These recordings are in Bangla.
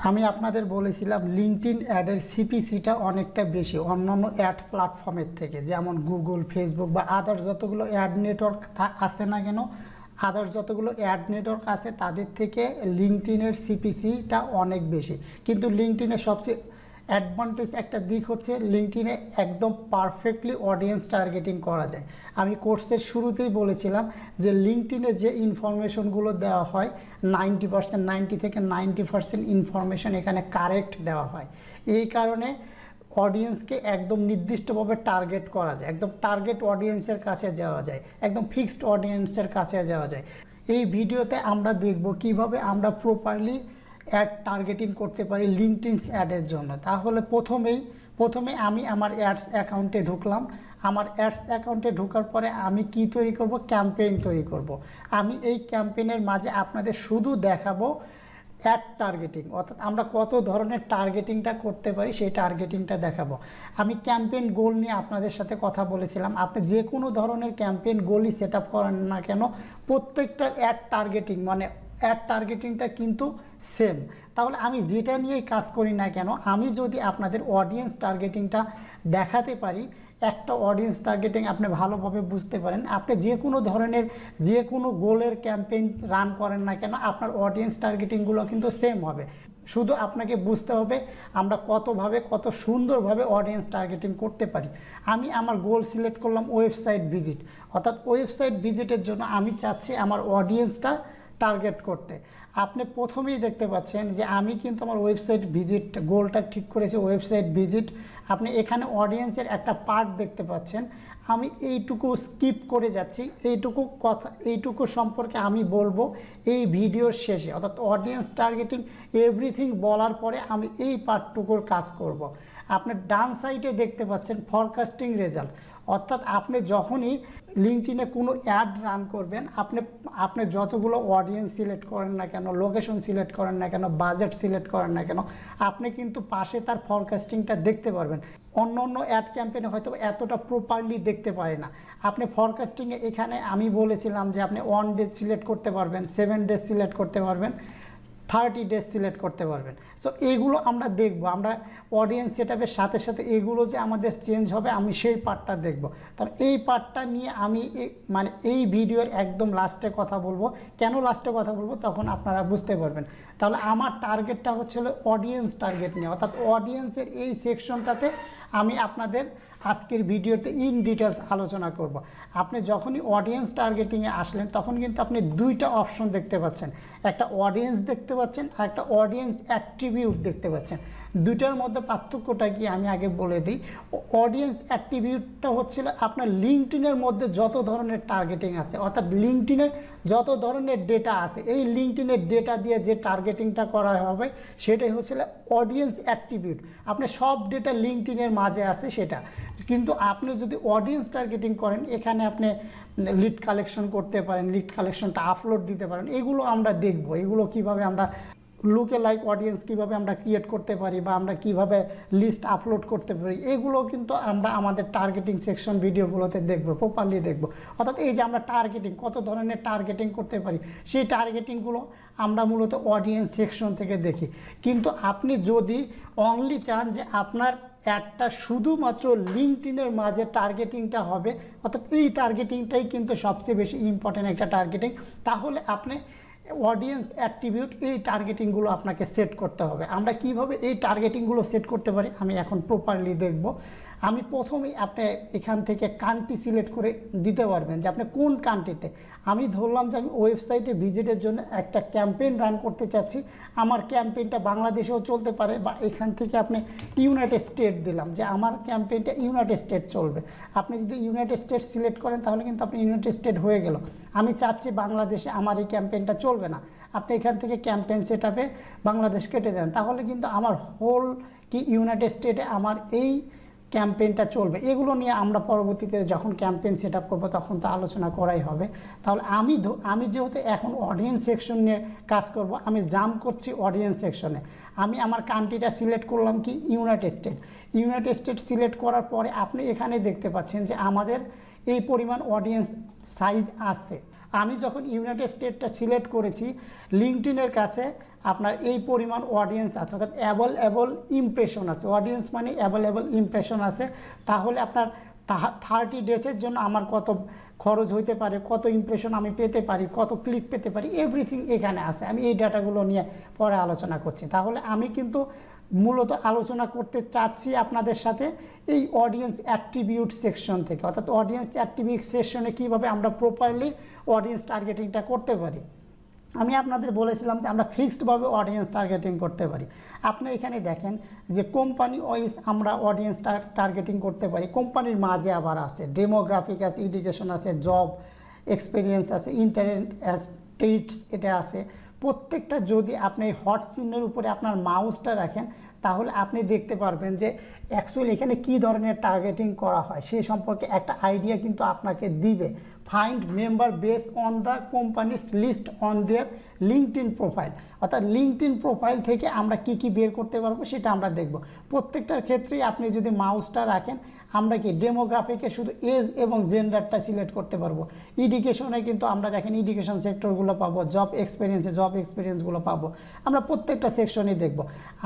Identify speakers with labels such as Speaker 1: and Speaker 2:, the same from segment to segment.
Speaker 1: আমি আপনাদের বলেছিলাম লিঙ্কডইন অ্যাডের সিপিসিটা অনেকটা বেশি অন্যান্য অ্যাড প্ল্যাটফর্মের থেকে, যেমন গুগল, ফেসবুক বা আদার্স যতগুলো অ্যাড নেটওয়ার্ক আছে না কেন, আছে তাদের থেকে লিঙ্কডইনের সিপিসিটা অনেক বেশি। কিন্তু লিঙ্কডইনের সবচেয়ে অ্যাডভান্টেজ একটা দিক হচ্ছে লিঙ্কডইনে একদম পারফেক্টলি অডিয়েন্স টার্গেটিং করা যায়। আমি কোর্সের শুরুতেই বলেছিলাম যে লিঙ্কডইনে যে ইনফরমেশনগুলো দেওয়া হয় 90 থেকে 90% ইনফরমেশন এখানে কারেক্ট দেওয়া হয়। এই কারণে অডিয়েন্সকে একদম নির্দিষ্টভাবে টার্গেট করা যায়, একদম টার্গেট অডিয়েন্সের কাছে যাওয়া যায়, একদম ফিক্সড অডিয়েন্সের কাছে যাওয়া যায়। এই ভিডিওতে আমরা দেখব কিভাবে আমরা প্রপারলি অ্যাড টার্গেটিং করতে পারি লিঙ্কডইন অ্যাডের জন্য। তাহলে প্রথমে আমি আমার অ্যাডস অ্যাকাউন্টে ঢুকলাম। আমার অ্যাডস অ্যাকাউন্টে ঢোকার পরে আমি কি তৈরি করব? ক্যাম্পেইন তৈরি করব। আমি এই ক্যাম্পেইনের মাঝে আপনাদের শুধু দেখাবো অ্যাড টার্গেটিং, অর্থাৎ আমরা কত ধরনের টার্গেটিংটা করতে পারি সেই টার্গেটিংটা দেখাবো। আমি ক্যাম্পেইন গোল নিয়ে আপনাদের সাথে কথা বলেছিলাম। আপনি যে কোনো ধরনের ক্যাম্পেইন গোলই সেট আপ করেন না কেন, প্রত্যেকটা অ্যাড টার্গেটিংটা কিন্তু সেম। তাহলে আমি যেটা নিয়েই কাজ করি না কেন, আমি যদি আপনাদের অডিয়েন্স টার্গেটিংটা দেখাতে পারি, একটা অডিয়েন্স টার্গেটিং আপনি ভালোভাবে বুঝতে পারেন, আপনি যে কোনো ধরনের যে কোনো গোলের ক্যাম্পেইন রান করেন না কেন আপনার অডিয়েন্স টার্গেটিংগুলো কিন্তু সেম হবে। শুধু আপনাকে বুঝতে হবে আমরা কত সুন্দরভাবে অডিয়েন্স টার্গেটিং করতে পারি। আমি আমার গোল সিলেক্ট করলাম ওয়েবসাইট ভিজিট, অর্থাৎ ওয়েবসাইট ভিজিটের জন্য আমি চাচ্ছি আমার অডিয়েন্সটা টার্গেট করতে। আপনি প্রথমেই দেখতে পাচ্ছেন যে আমি কিন্তু আমার ওয়েবসাইট ভিজিট গোলটা ঠিক করেছি ওয়েবসাইট ভিজিট। আপনি এখানে অডিয়েন্সের একটা পার্ট দেখতে পাচ্ছেন, আমি এইটুকু স্কিপ করে যাচ্ছি। এইটুকু সম্পর্কে আমি বলবো এই ভিডিওর শেষে, অর্থাৎ অডিয়েন্স টার্গেটিং এভরিথিং বলার পরে আমি এই পার্টটুকুর কাজ করব। আপনি ডান সাইডে দেখতে পাচ্ছেন ফরকাস্টিং রেজাল্ট, অর্থাৎ আপনি যখনই লিঙ্কডইনে কোনো অ্যাড রান করবেন, আপনি যতগুলো অডিয়েন্স সিলেক্ট করেন না কেন, লোকেশন সিলেক্ট করেন না কেন, বাজেট সিলেক্ট করেন না কেন, আপনি কিন্তু পাশে তার ফরকাস্টিংটা দেখতে পারবেন। অন্য অ্যাড ক্যাম্পেইনে হয়তো এতটা প্রপারলি দেখতে পারে না। আপনি ফরকাস্টিংয়ে এখানে আমি বলেছিলাম যে আপনি 1 ডে সিলেক্ট করতে পারবেন, 7 ডেজ সিলেক্ট করতে পারবেন, 30 ডেজ সিলেক্ট করতে পারবেন। সো এইগুলো আমরা দেখব, আমরা অডিয়েন্স সেটআপের সাথে সাথে এগুলো যে আমাদের চেঞ্জ হবে আমি সেই পার্টটা দেখব। তাহলে এই পার্টটা নিয়ে আমি এই ভিডিওর একদম লাস্টে কথা বলবো। কেন লাস্টে কথা বলবো তখন আপনারা বুঝতে পারবেন। তাহলে আমার টার্গেটটা হচ্ছিল অডিয়েন্স টার্গেট নিয়ে, অর্থাৎ অডিয়েন্সের এই সেকশনটাতে আমি আপনাদের আজকের ভিডিওতে ইন ডিটেলস আলোচনা করব। আপনি যখনই অডিয়েন্স টার্গেটিংয়ে আসলেন তখন কিন্তু আপনি দুইটা অপশন দেখতে পাচ্ছেন, একটা অডিয়েন্স দেখতে পাচ্ছেন আর একটা অডিয়েন্স অ্যাট্রিবিউট দেখতে পাচ্ছেন। দুইটার মধ্যে পার্থক্যটা কি আমি আগে বলে দিই। অডিয়েন্স অ্যাট্রিবিউটটা হচ্ছিল আপনার লিঙ্কডইনের মধ্যে যত ধরনের টার্গেটিং আছে, অর্থাৎ লিঙ্কডইনে যত ধরনের ডেটা আছে, এই লিঙ্কডইনের ডেটা দিয়ে যে টার্গেটিংটা করা হবে সেটাই হচ্ছিল অডিয়েন্স অ্যাট্রিবিউট। আপনি সব ডেটা লিঙ্কডইনের মাঝে আছে সেটা, কিন্তু আপনি যদি অডিয়েন্স টার্গেটিং করেন এখানে আপনি লিড কালেকশন করতে পারেন, লিড কালেকশনটা আপলোড দিতে পারেন। এগুলো আমরা দেখব, এগুলো কিভাবে আমরা লুকে লাইক অডিয়েন্স কিভাবে আমরা ক্রিয়েট করতে পারি বা আমরা কিভাবে লিস্ট আপলোড করতে পারি, এগুলো কিন্তু আমরা আমাদের টার্গেটিং সেকশন ভিডিওগুলোতে দেখব, প্রপারলি দেখব। অর্থাৎ এই যে আমরা টার্গেটিং কত ধরনের টার্গেটিং করতে পারি সেই টার্গেটিংগুলো আমরা মূলত অডিয়েন্স সেকশন থেকে দেখি। কিন্তু আপনি যদি অনলি চান যে আপনার অ্যাডটা শুধুমাত্র লিঙ্কডইনের মাঝে টার্গেটিংটা হবে, অর্থাৎ এই টার্গেটিংটাই কিন্তু সবচেয়ে বেশি ইম্পর্ট্যান্ট একটা টার্গেটিং, তাহলে আপনি অডিয়েন্স অ্যাট্রিবিউট এই টার্গেটিংগুলো আপনাকে সেট করতে হবে। আমরা কিভাবে এই টার্গেটিংগুলো সেট করতে পারি আমি এখন প্রপারলি দেখব। আমি প্রথমেই আপনি এখান থেকে কান্ট্রি সিলেক্ট করে দিতে পারবেন যে আপনি কোন কান্ট্রিতে। আমি ধরলাম যে আমি ওয়েবসাইটে ভিজিটের জন্য একটা ক্যাম্পেইন রান করতে চাচ্ছি, আমার ক্যাম্পেইনটা বাংলাদেশেও চলতে পারে বা এখান থেকে আপনি ইউনাইটেড স্টেট দিলাম যে আমার ক্যাম্পেইনটা ইউনাইটেড স্টেট চলবে। আপনি যদি ইউনাইটেড স্টেট সিলেক্ট করেন তাহলে কিন্তু আপনি ইউনাইটেড স্টেট হয়ে গেল। আমি চাচ্ছি বাংলাদেশে আমার এই ক্যাম্পেইনটা চলবে না, আপনি এখান থেকে ক্যাম্পেইন সেটআপে বাংলাদেশ কেটে দেন, তাহলে কিন্তু আমার হোল কি ইউনাইটেড স্টেটে আমার এই ক্যাম্পেইনটা চলবে। এগুলো নিয়ে আমরা পরবর্তীতে যখন ক্যাম্পেইন সেট আপ করবো তখন তো আলোচনা করাই হবে। তাহলে আমি যেহেতু এখন অডিয়েন্স সেকশন নিয়ে কাজ করব, আমি জাম্প করছি অডিয়েন্স সেকশনে। আমি আমার কান্ট্রিটা সিলেক্ট করলাম কি United state. United state select করার পরে আপনি এখানে দেখতে পাচ্ছেন যে আমাদের এই পরিমাণ অডিয়েন্স সাইজ আছে। আমি যখন ইউনাইটেড স্টেটটা সিলেক্ট করেছি লিঙ্কডইনের কাছে আপনার এই পরিমাণ অডিয়েন্স আছে, অর্থাৎ অ্যাভেলেবল ইমপ্রেশন আছে, অডিয়েন্স মানে অ্যাভেলেবল ইমপ্রেশন আছে, তাহলে আপনার 30 ডেজের জন্য আমার কত খরচ হইতে পারে, কত ইমপ্রেশন আমি পেতে পারি, কত ক্লিক পেতে পারি, এভরিথিং এখানে আছে। আমি এই ডাটাগুলো নিয়ে পরে আলোচনা করছি। তাহলে আমি কিন্তু মূলত আলোচনা করতে চাচ্ছি আপনাদের সাথে এই অডিয়েন্স অ্যাট্রিবিউট সেকশন থেকে, অর্থাৎ অডিয়েন্স অ্যাট্রিবিউট সেকশনে কীভাবে আমরা প্রপারলি অডিয়েন্স টার্গেটিংটা করতে পারি। আমি আপনাদের বলেছিলাম যে আমরা ফিক্সডভাবে অডিয়েন্স টার্গেটিং করতে পারি। আপনি এখানে দেখেন যে কোম্পানি ওয়াইজ আমরা অডিয়েন্স টার্গেটিং করতে পারি। কোম্পানির মাঝে আবার আছে ডেমোগ্রাফিক আছে, এডুকেশন আছে, জব এক্সপিরিয়েন্স আছে, স্টেটস এটা আছে। প্রত্যেকটা যদি আপনি হট চিহ্নের উপরে আপনার মাউসটা রাখেন তাহলে আপনি দেখতে পারবেন যে অ্যাকচুয়ালি এখানে কী ধরনের টার্গেটিং করা হয় সেই সম্পর্কে একটা আইডিয়া কিন্তু আপনাকে দিবে। Find member base on the companies list on their LinkedIn profile, অর্থাৎ লিঙ্কডইন প্রোফাইল থেকে আমরা কি কি বের করতে পারবো সেটা আমরা দেখব। প্রত্যেকটার ক্ষেত্রেই আপনি যদি মাউসটা রাখেন আমরা কি ডেমোগ্রাফিকে শুধু এজ এবং জেন্ডারটা সিলেক্ট করতে পারবো। এডুকেশনে কিন্তু আমরা দেখেন এডুকেশন সেক্টরগুলো পাবো, জব এক্সপিরিয়েন্সগুলো পাবো, আমরা প্রত্যেকটা সেকশনই দেখব।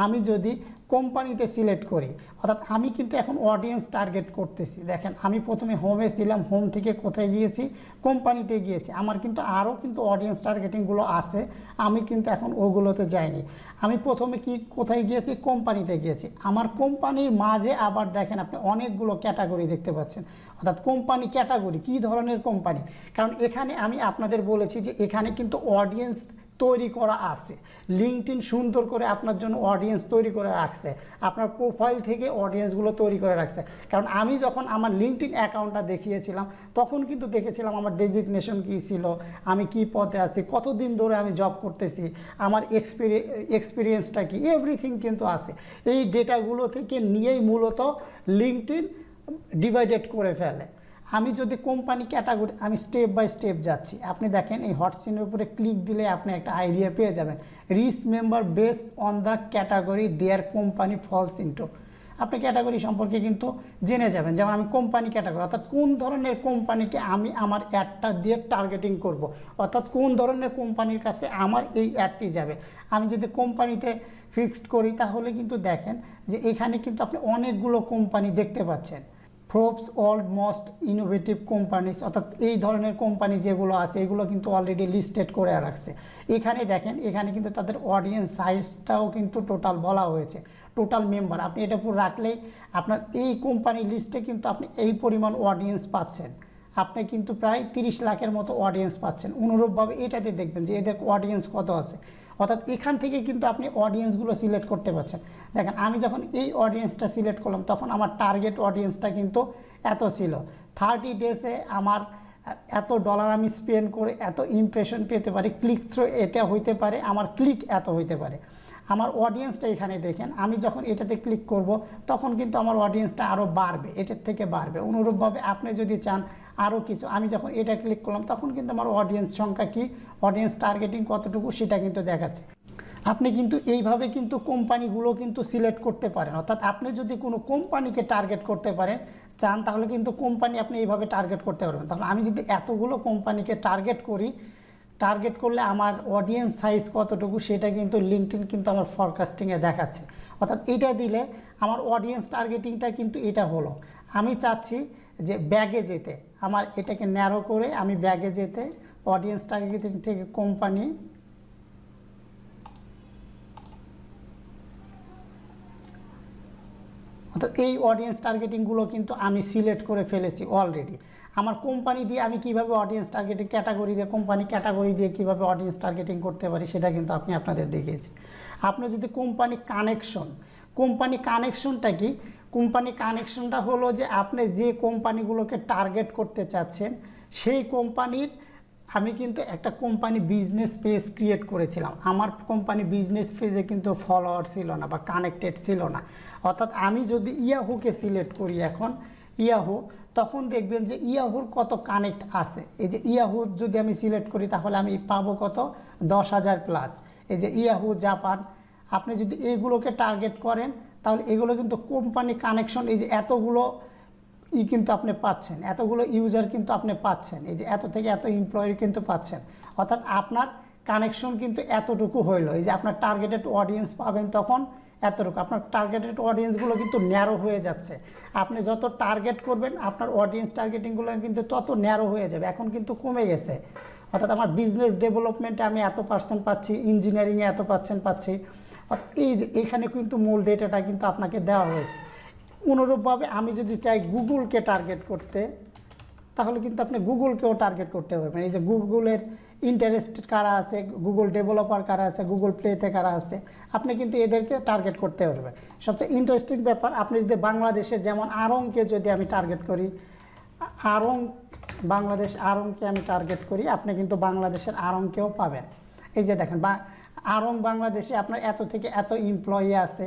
Speaker 1: আমি যদি কোম্পানিতে সিলেক্ট করি, অর্থাৎ আমি কিন্তু এখন অডিয়েন্স টার্গেট করতেছি। দেখেন আমি প্রথমে হোমে ছিলাম, হোম থেকে কোথায় গিয়েছি, কোম্পানিতে গিয়েছি। আমার কিন্তু আরও কিন্তু অডিয়েন্স টার্গেটিংগুলো আছে, আমি কিন্তু এখন ওগুলোতে যাইনি। আমি প্রথমে কোথায় গিয়েছি, কোম্পানিতে গিয়েছি। আমার কোম্পানির মাঝে আবার দেখেন আপনি অনেকগুলো ক্যাটাগরি দেখতে পাচ্ছেন, অর্থাৎ কোম্পানি ক্যাটাগরি কী ধরনের কোম্পানি, কারণ এখানে আমি আপনাদের বলেছি যে এখানে কিন্তু অডিয়েন্স তৈরি করা আছে। লিঙ্কডইন সুন্দর করে আপনার জন্য অডিয়েন্স তৈরি করে রাখছে, আপনার প্রোফাইল থেকে অডিয়েন্সগুলো তৈরি করে রাখছে। কারণ আমি যখন আমার লিঙ্কডইন অ্যাকাউন্টটা দেখিয়েছিলাম তখন কিন্তু দেখেছিলাম আমার ডেজিগনেশন কী ছিল, আমি কি পদে আছি, কতদিন ধরে আমি জব করতেছি, আমার এক্সপিরিয়েন্সটা কি, এভরিথিং কিন্তু আছে। এই ডেটাগুলো থেকে নিয়েই মূলত লিঙ্কডইন ডিভাইডেড করে ফেলে। আমি যদি কোম্পানি ক্যাটাগরি, আমি স্টেপ বাই স্টেপ যাচ্ছি। আপনি দেখেন এই হট চিহ্নের উপরে ক্লিক দিলে আপনি একটা আইডিয়া পেয়ে যাবেন। Reach member base on the category their company falls into, আপনি ক্যাটাগরি সম্পর্কে কিন্তু জেনে যাবেন। যেমন আমি কোম্পানি ক্যাটাগরি, অর্থাৎ কোন ধরনের কোম্পানিকে আমি আমার অ্যাডটা দিয়ে টার্গেটিং করব, অর্থাৎ কোন ধরনের কোম্পানির কাছে আমার এই অ্যাডটি যাবে। আমি যদি কোম্পানিতে ফিক্সড করি তাহলে কিন্তু দেখেন যে এখানে কিন্তু আপনি অনেকগুলো কোম্পানি দেখতে পাচ্ছেন। Forbes world most innovative companies, অর্থাৎ এই ধরনের কোম্পানি যেগুলো আছে এগুলো কিন্তু অলরেডি লিস্টেড করে রাখছে। এখানে দেখেন এখানে কিন্তু তাদের অডিয়েন্স সাইজটাও কিন্তু টোটাল বলা হয়েছে, টোটাল মেম্বার। আপনি এটা পুরো রাখলেই আপনার এই কোম্পানি লিস্টে কিন্তু আপনি এই পরিমাণ অডিয়েন্স পাচ্ছেন। আপনি কিন্তু প্রায় 30 লাখের মতো অডিয়েন্স পাচ্ছেন। অনুরূপভাবে এটাতে দেখবেন যে এদের অডিয়েন্স কত আছে, অর্থাৎ এখান থেকে কিন্তু আপনি অডিয়েন্সগুলো সিলেক্ট করতে পারছেন। দেখেন আমি যখন এই অডিয়েন্সটা সিলেক্ট করলাম তখন আমার টার্গেট অডিয়েন্সটা কিন্তু এত ছিল। 30 ডেজে আমার এত ডলার আমি স্পেন্ড করে এত ইমপ্রেশন পেতে পারি, ক্লিক থ্রু এটা হইতে পারে, আমার ক্লিক এত হইতে পারে। আমার অডিয়েন্সটা এখানে দেখেন, আমি যখন এটাতে ক্লিক করব তখন কিন্তু আমার অডিয়েন্সটা আরও বাড়বে, এটার থেকে বাড়বে। অনুরূপভাবে আপনি যদি চান আরও কিছু, আমি যখন এটা ক্লিক করলাম তখন কিন্তু আমার অডিয়েন্স সংখ্যা কি, অডিয়েন্স টার্গেটিং কতটুকু সেটা কিন্তু দেখাচ্ছে। আপনি কিন্তু এইভাবে কিন্তু কোম্পানিগুলো কিন্তু সিলেক্ট করতে পারেন, অর্থাৎ আপনি যদি কোনো কোম্পানিকে টার্গেট করতে পারেন চান তাহলে কিন্তু কোম্পানি আপনি এইভাবে টার্গেট করতে পারবেন। তাহলে আমি যদি এতগুলো কোম্পানিকে টার্গেট করি, টার্গেট করলে আমার অডিয়েন্স সাইজ কতটুকু সেটা কিন্তু লিঙ্কডইন কিন্তু আমার ফরকাস্টিংয়ে দেখাচ্ছে। অর্থাৎ এটা দিলে আমার অডিয়েন্স টার্গেটিংটা কিন্তু এটা হলো। আমি চাচ্ছি যে ব্যাগে যেতে, আমার এটাকে ন্যারো করে আমি ব্যাগে যেতে, অডিয়েন্স টার্গেটিং থেকে কোম্পানি, অর্থাৎ এই অডিয়েন্স টার্গেটিংগুলো কিন্তু আমি সিলেক্ট করে ফেলেছি অলরেডি। আমার কোম্পানি দিয়ে আমি কিভাবে অডিয়েন্স টার্গেটিং ক্যাটাগরি দিয়ে, কোম্পানি ক্যাটাগরি দিয়ে কিভাবে অডিয়েন্স টার্গেটিং করতে পারি সেটা কিন্তু আপনাদের দেখিয়েছি। আপনি যদি কোম্পানি কানেকশনটা কি, কোম্পানি কানেকশনটা হলো যে আপনি যে কোম্পানিগুলোকে টার্গেট করতে চাচ্ছেন সেই কোম্পানির, আমি কিন্তু একটা কোম্পানি বিজনেস পেজ ক্রিয়েট করেছিলাম। আমার কোম্পানি বিজনেস পেজে কিন্তু ফলোয়ার ছিল না বা কানেক্টেড ছিল না। অর্থাৎ আমি যদি ইয়াহুকে সিলেক্ট করি এখন ইয়াহু, তখন দেখবেন যে ইয়াহুর কত কানেক্ট আছে। এই যে ইয়াহু যদি আমি সিলেক্ট করি তাহলে আমি পাবো কত, 10,000 প্লাস। এই যে ইয়াহু জাপান, আপনি যদি এইগুলোকে টার্গেট করেন তাহলে এগুলো কিন্তু কোম্পানি কানেকশন, এই যে এতগুলো কিন্তু আপনি পাচ্ছেন, এতগুলো ইউজার কিন্তু আপনি পাচ্ছেন, এই যে এত থেকে এত এমপ্লয়ি কিন্তু পাচ্ছেন। অর্থাৎ আপনার কানেকশন কিন্তু এতটুকু হইলো, এই যে আপনার টার্গেটেড অডিয়েন্স পাবেন তখন এতটুকু। আপনার টার্গেটেড অডিয়েন্সগুলো কিন্তু ন্যারো হয়ে যাচ্ছে। আপনি যত টার্গেট করবেন আপনার অডিয়েন্স টার্গেটিংগুলো কিন্তু তত ন্যারো হয়ে যাবে। এখন কিন্তু কমে গেছে, অর্থাৎ আমার বিজনেস ডেভেলপমেন্টে আমি এত পার্সেন্ট পাচ্ছি, ইঞ্জিনিয়ারিংয়ে এত পার্সেন্ট পাচ্ছি, এই যে এখানে কিন্তু মূল ডেটাটা কিন্তু আপনাকে দেওয়া হয়েছে। অনুরূপভাবে আমি যদি চাই গুগলকে টার্গেট করতে, তাহলে কিন্তু আপনি গুগলকেও টার্গেট করতে পারবেন। এই যে গুগলের ইন্টারেস্টেড কারা আছে, গুগল ডেভেলপার কারা আছে, গুগল প্লেতে কারা আছে, আপনি কিন্তু এদেরকে টার্গেট করতে পারবেন। সবচেয়ে ইন্টারেস্টিং ব্যাপার, আপনি যদি বাংলাদেশে যেমন আড়ংকে যদি আমি টার্গেট করি, বাংলাদেশ আড়ংকে আমি টার্গেট করি, আপনি কিন্তু বাংলাদেশের আড়ংকেও পাবেন। এই যে দেখেন, আড়ং বাংলাদেশে আপনার এত থেকে এত এমপ্লয়ি আছে,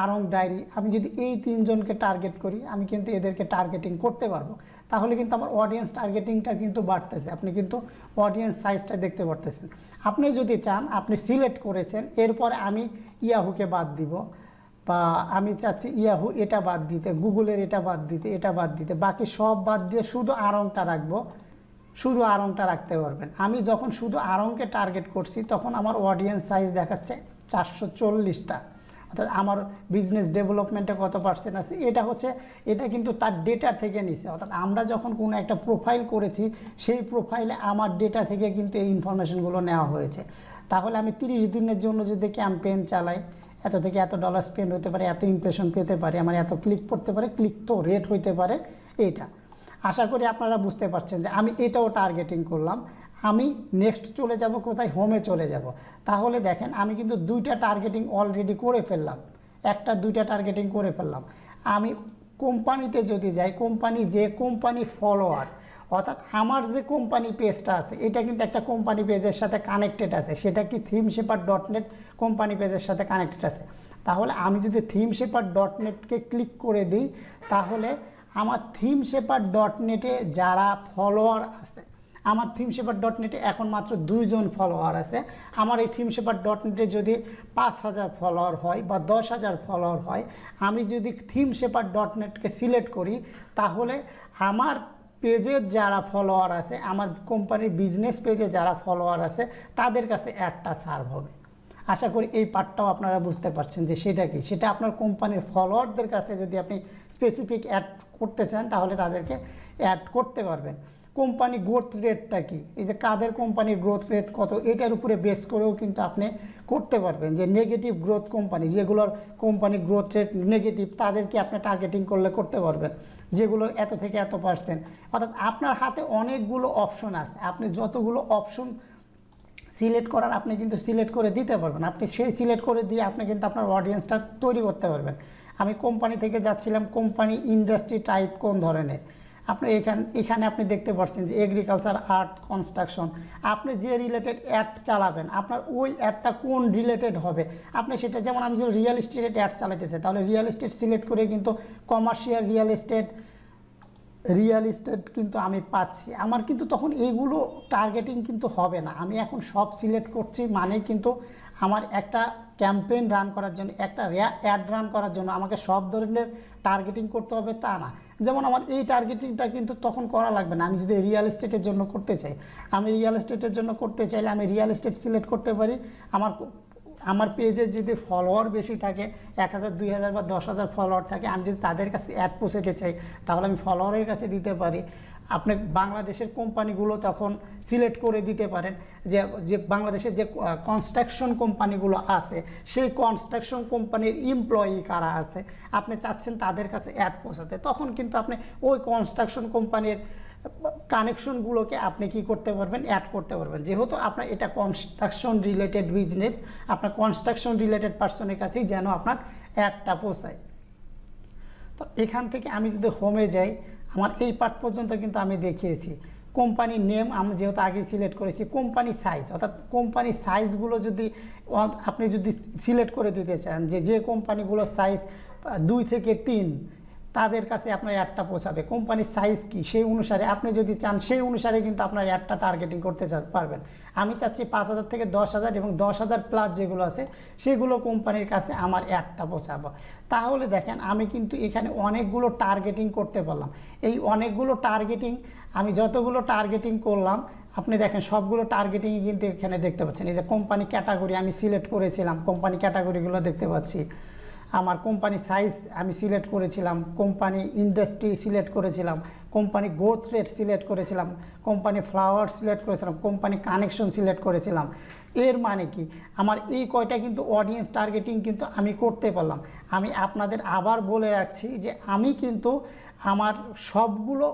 Speaker 1: আড়ং ডায়েরি, আমি যদি এই তিনজনকে টার্গেট করি আমি কিন্তু এদেরকে টার্গেটিং করতে পারবো। তাহলে কিন্তু আমার অডিয়েন্স টার্গেটিংটা কিন্তু বাড়তেছে, আপনি কিন্তু অডিয়েন্স সাইজটা দেখতে পারতেছেন। আপনি যদি চান, আপনি সিলেক্ট করেছেন, এরপরে আমি ইয়াহুকে বাদ দিব, বা আমি চাচ্ছি ইয়াহু এটা বাদ দিতে, গুগলের এটা বাদ দিতে, এটা বাদ দিতে, বাকি সব বাদ দিয়ে শুধু আড়ংটা রাখবো, শুধু আড়ংটা রাখতে পারবেন। আমি যখন শুধু আড়ংকে টার্গেট করছি তখন আমার অডিয়েন্স সাইজ দেখাচ্ছে 440টা, অর্থাৎ আমার বিজনেস ডেভেলপমেন্টে কত পার্সেন্ট আছে এটা কিন্তু তার ডেটা থেকে নিছে। অর্থাৎ আমরা যখন কোনো একটা প্রোফাইল করেছি সেই প্রোফাইলে আমার ডেটা থেকে কিন্তু এই ইনফরমেশনগুলো নেওয়া হয়েছে। তাহলে আমি 30 দিনের জন্য যদি ক্যাম্পেইন চালাই, এত থেকে এত ডলার স্পেন্ড হতে পারে, এত ইমপ্রেশন পেতে পারে, আমার এত ক্লিক করতে পারে, ক্লিক তো রেট হইতে পারে। এইটা আশা করি আপনারা বুঝতে পারছেন যে আমি এটাও টার্গেটিং করলাম। আমি নেক্সট চলে যাব কোথায়, হোমে চলে যাব। তাহলে দেখেন আমি কিন্তু 2টা টার্গেটিং অলরেডি করে ফেললাম, 1-2টা টার্গেটিং করে ফেললাম। আমি কোম্পানিতে যদি যাই, কোম্পানি ফলোয়ার, অর্থাৎ আমার যে কোম্পানি পেজটা আছে এটা কিন্তু একটা কোম্পানি পেজের সাথে কানেক্টেড আছে, সেটা কি themeshepherd.net কোম্পানি পেজের সাথে কানেক্টেড আছে। তাহলে আমি যদি themeshepherd.netকে ক্লিক করে দিই, তাহলে আমার themeshepherd.net-এ যারা ফলোয়ার আছে, আমার themeshepherd.net-এ এখন মাত্র 2 জন ফলোয়ার আছে। আমার এই themeshepherd.net-এ যদি 5000 ফলোয়ার হয় বা 10,000 ফলোয়ার হয়, আমি যদি themeshepherd.net-কে সিলেক্ট করি, তাহলে আমার পেজের যারা ফলোয়ার আছে, আমার কোম্পানির বিজনেস পেজে যারা ফলোয়ার আছে, তাদের কাছে অ্যাডটা সার্ভ হবে। আশা করি এই পার্টটাও আপনারা বুঝতে পারছেন যে সেটা কি, সেটা আপনার কোম্পানির ফলোয়ারদের কাছে যদি আপনি স্পেসিফিক অ্যাড করতে চান তাহলে তাদেরকে অ্যাড করতে পারবেন। কোম্পানি গ্রোথ রেটটা কি, এই যে কাদের কোম্পানির গ্রোথ রেট কত, এটার উপরে বেস করেও কিন্তু আপনি করতে পারবেন। যে নেগেটিভ গ্রোথ কোম্পানি, যেগুলোর কোম্পানি গ্রোথ রেট নেগেটিভ, তাদেরকে আপনি টার্গেটিং করলে করতে পারবেন, যেগুলোর এত থেকে এত পার্সেন্ট। অর্থাৎ আপনার হাতে অনেকগুলো অপশন আছে, আপনি যতগুলো অপশন সিলেক্ট করার আপনি কিন্তু সিলেক্ট করে দিতে পারবেন। আপনি সেই সিলেক্ট করে দিয়ে আপনি কিন্তু আপনার অডিয়েন্সটা তৈরি করতে পারবেন। আমি কোম্পানি থেকে যাচ্ছিলাম, কোম্পানি ইন্ডাস্ট্রি টাইপ কোন ধরনের, আপনি এখানে আপনি দেখতে পাচ্ছেন যে এগ্রিকালচার, আর্ট, কনস্ট্রাকশন। আপনি যে রিলেটেড অ্যাড চালাবেন, আপনার ওই অ্যাডটা কোন রিলেটেড হবে আপনি সেটা, যেমন আমি যদি রিয়েল এস্টেটের অ্যাড চালাতে চাই তাহলে রিয়েল এস্টেট সিলেক্ট করে কিন্তু কমার্শিয়াল রিয়েল এস্টেট কিন্তু আমি পাচ্ছি। আমার কিন্তু তখন এইগুলো টার্গেটিং কিন্তু হবে না। আমি এখন সব সিলেক্ট করছি মানে কিন্তু আমার একটা ক্যাম্পেইন রান করার জন্য, একটা অ্যাড রান করার জন্য আমাকে সব ধরনের টার্গেটিং করতে হবে তা না। যেমন আমার এই টার্গেটিংটা কিন্তু তখন করা লাগবে না। আমি যদি রিয়েল এস্টেটের জন্য করতে চাই, আমি রিয়েল এস্টেটের জন্য করতে চাইলে আমি রিয়েল এস্টেট সিলেক্ট করতে পারি। আমার পেজের যদি ফলোয়ার বেশি থাকে, 1000, 2000 বা 10,000 ফলোয়ার থাকে, আমি যদি তাদের কাছে অ্যাড পৌঁছাতে চাই তাহলে আমি ফলোয়ারের কাছে দিতে পারি। আপনি বাংলাদেশের কোম্পানিগুলো তখন সিলেক্ট করে দিতে পারেন যে বাংলাদেশের যে কনস্ট্রাকশন কোম্পানিগুলো আছে সেই কনস্ট্রাকশন কোম্পানির এমপ্লয়ি কারা আছে, আপনি চাচ্ছেন তাদের কাছে অ্যাড পৌঁছাতে, তখন কিন্তু আপনি ওই কনস্ট্রাকশন কোম্পানির কানেকশনগুলোকে আপনি কি করতে পারবেন, অ্যাড করতে পারবেন। যেহেতু আপনার এটা কনস্ট্রাকশন রিলেটেড বিজনেস, আপনার কনস্ট্রাকশন রিলেটেড পার্সনের কাছেই যেন আপনার অ্যাডটা পৌঁছায়। তো এখান থেকে আমি যদি হোমে যাই, আমার এই পার্ট পর্যন্ত কিন্তু আমি দেখিয়েছি। কোম্পানির নেম আমি যেহেতু আগে সিলেক্ট করেছি, কোম্পানি সাইজ, অর্থাৎ কোম্পানির সাইজগুলো যদি আপনি যদি সিলেক্ট করে দিতে চান যে কোম্পানিগুলোর সাইজ 2 থেকে 3, তাদের কাছে আপনার অ্যাডটা পৌঁছাবে। কোম্পানির সাইজ কি সেই অনুসারে আপনি যদি চান সেই অনুসারে কিন্তু আপনার অ্যাডটা টার্গেটিং করতে পারবেন। আমি চাচ্ছি 5,000 থেকে 10,000 এবং 10,000 প্লাস যেগুলো আছে সেগুলো কোম্পানির কাছে আমার অ্যাডটা পৌঁছাবো। তাহলে দেখেন আমি কিন্তু এখানে অনেকগুলো টার্গেটিং করতে পারলাম। এই অনেকগুলো টার্গেটিং আমি যতগুলো টার্গেটিং করলাম আপনি দেখেন সবগুলো টার্গেটিংই কিন্তু এখানে দেখতে পাচ্ছেন। এই যে কোম্পানি ক্যাটাগরি আমি সিলেক্ট করেছিলাম, কোম্পানি ক্যাটাগরিগুলো দেখতে পাচ্ছি। আমার কোম্পানি সাইজ আমি সিলেক্ট করেছিলাম, কোম্পানি ইন্ডাস্ট্রি সিলেক্ট করেছিলাম, কোম্পানি গ্রোথ রেট সিলেক্ট করেছিলাম, কোম্পানি ফ্লাওয়ার সিলেক্ট করেছিলাম, কোম্পানি কানেকশন সিলেক্ট করেছিলাম। এর মানে কি, আমার এই কয়টা কিন্তু অডিয়েন্স টার্গেটিং কিন্তু আমি করতে পারলাম। আমি আপনাদের আবার বলে রাখছি যে আমি কিন্তু আমার সবগুলো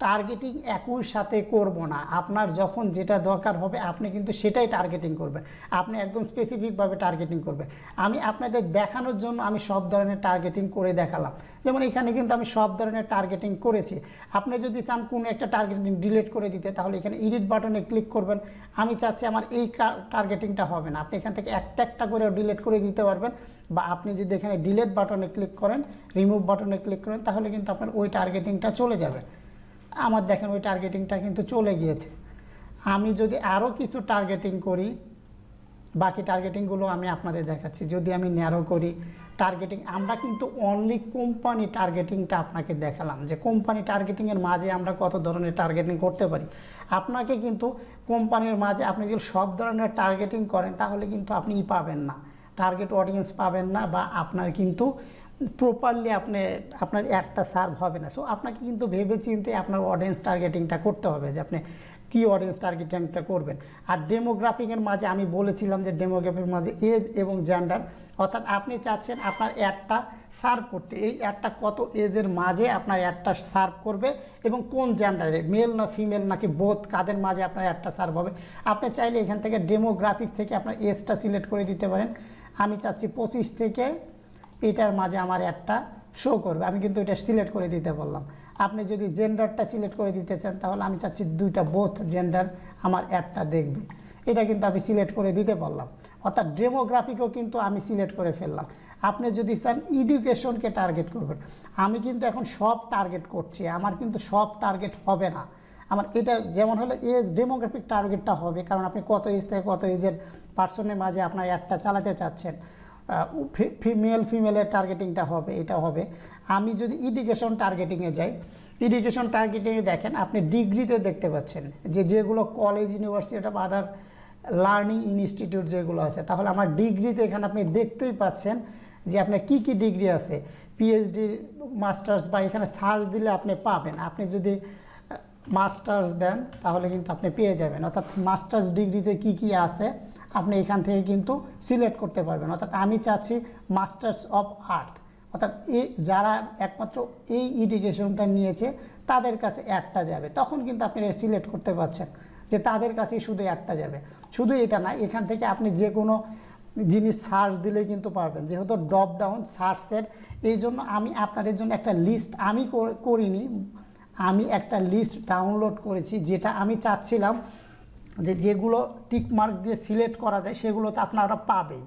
Speaker 1: টার্গেটিং একই সাথে করব না। আপনার যখন যেটা দরকার হবে আপনি কিন্তু সেটাই টার্গেটিং করবেন, আপনি একদম স্পেসিফিকভাবে টার্গেটিং করবেন। আমি আপনাদের দেখানোর জন্য আমি সব ধরনের টার্গেটিং করে দেখালাম। যেমন এখানে কিন্তু আমি সব ধরনের টার্গেটিং করেছি। আপনি যদি চান কোনো একটা টার্গেটিং ডিলিট করে দিতে, তাহলে এখানে এডিট বাটনে ক্লিক করবেন। আমি চাচ্ছি আমার এই টার্গেটিংটা হবে না, আপনি এখান থেকে একটা একটা করে ডিলিট করে দিতে পারবেন। বা আপনি যদি এখানে ডিলিট বাটনে ক্লিক করেন, রিমুভ বাটনে ক্লিক করেন, তাহলে কিন্তু আপনার ওই টার্গেটিংটা চলে যাবে। আমার দেখেন ওই টার্গেটিংটা কিন্তু চলে গিয়েছে। আমি যদি আরও কিছু টার্গেটিং করি, বাকি টার্গেটিংগুলো আমি আপনাদের দেখাচ্ছি। যদি আমি ন্যারো করি টার্গেটিং, আমরা কিন্তু অনলি কোম্পানি টার্গেটিংটা আপনাকে দেখালাম যে কোম্পানি টার্গেটিংয়ের মাঝে আমরা কত ধরনের টার্গেটিং করতে পারি। আপনাকে কিন্তু কোম্পানির মাঝে আপনি যদি সব ধরনের টার্গেটিং করেন তাহলে কিন্তু আপনি পাবেন না, টার্গেট অডিয়েন্স পাবেন না, বা আপনার কিন্তু প্রপারলি আপনার একটা সার্ভ হবে না। সো আপনাকে কিন্তু ভেবে চিন্তে আপনার অডিয়েন্স টার্গেটিংটা করতে হবে যে আপনি কী অডিয়েন্স টার্গেটিংটা করবেন। আর ডেমোগ্রাফিকের মাঝে আমি বলেছিলাম যে ডেমোগ্রাফির মাঝে এজ এবং জেন্ডার, অর্থাৎ আপনি চাচ্ছেন আপনার অ্যাডটা সার্ভ করতে, এই অ্যাডটা কত এজের মাঝে আপনার অ্যাডটা সার্ভ করবে এবং কোন জেন্ডারে, মেল না ফিমেল নাকি বোথ, কাদের মাঝে আপনার অ্যাডটা সার্ভ হবে। আপনি চাইলে এখান থেকে ডেমোগ্রাফিক থেকে আপনার এজটা সিলেক্ট করে দিতে পারেন। আমি চাচ্ছি 25 থেকে এটার মাঝে আমার একটা শো করবে, আমি কিন্তু এটা সিলেক্ট করে দিতে বললাম। আপনি যদি জেন্ডারটা সিলেক্ট করে দিতে চান তাহলে আমি চাচ্ছি দুইটা বোথ জেন্ডার আমার অ্যাডটা দেখবে, এটা কিন্তু আমি সিলেক্ট করে দিতে পারলাম। অর্থাৎ ডেমোগ্রাফিকও কিন্তু আমি সিলেক্ট করে ফেললাম। আপনি যদি চান এডুকেশনকে টার্গেট করবেন, আমি কিন্তু এখন সব টার্গেট করছি, আমার কিন্তু সব টার্গেট হবে না। আমার এটা যেমন হলো এজ ডেমোগ্রাফিক টার্গেটটা হবে, কারণ আপনি কত এজ থেকে কত এজের পার্সনের মাঝে আপনার অ্যাডটা চালাতে চাচ্ছেন। ফিমেলের টার্গেটিংটা হবে, এটা হবে। আমি যদি এডুকেশন টার্গেটিংয়ে যাই, এডুকেশন টার্গেটিংয়ে দেখেন আপনি ডিগ্রিতে দেখতে পাচ্ছেন যেগুলো কলেজ, ইউনিভার্সিটি বা আদার লার্নিং ইনস্টিটিউট যেগুলো আছে, তাহলে আমার ডিগ্রিতে এখানে আপনি দেখতেই পাচ্ছেন যে আপনার কি কি ডিগ্রি আছে, পিএইচডি, মাস্টার্স, বা এখানে সার্চ দিলে আপনি পাবেন। আপনি যদি মাস্টার্স দেন তাহলে কিন্তু আপনি পেয়ে যাবেন, অর্থাৎ মাস্টার্স ডিগ্রিতে কি কি আছে আপনি এখান থেকে কিন্তু সিলেক্ট করতে পারবেন। অর্থাৎ আমি চাচ্ছি মাস্টার্স অফ আর্ট, অর্থাৎ যারা একমাত্র এই এডুকেশনটা নিয়েছে তাদের কাছে অ্যাডটা যাবে, তখন কিন্তু আপনি সিলেক্ট করতে পারছেন যে তাদের কাছেই শুধু অ্যাডটা যাবে। শুধু এটা না, এখান থেকে আপনি যে কোনো জিনিস সার্চ দিলেই কিন্তু পারবেন, যেহেতু ড্রপ ডাউন সার্চের। এই জন্য আমি আপনাদের জন্য একটা লিস্ট আমি করিনি, আমি একটা লিস্ট ডাউনলোড করেছি, যেটা আমি চাচ্ছিলাম যেগুলো টিকমার্ক দিয়ে সিলেক্ট করা যায় সেগুলো তো আপনারা পাবেই,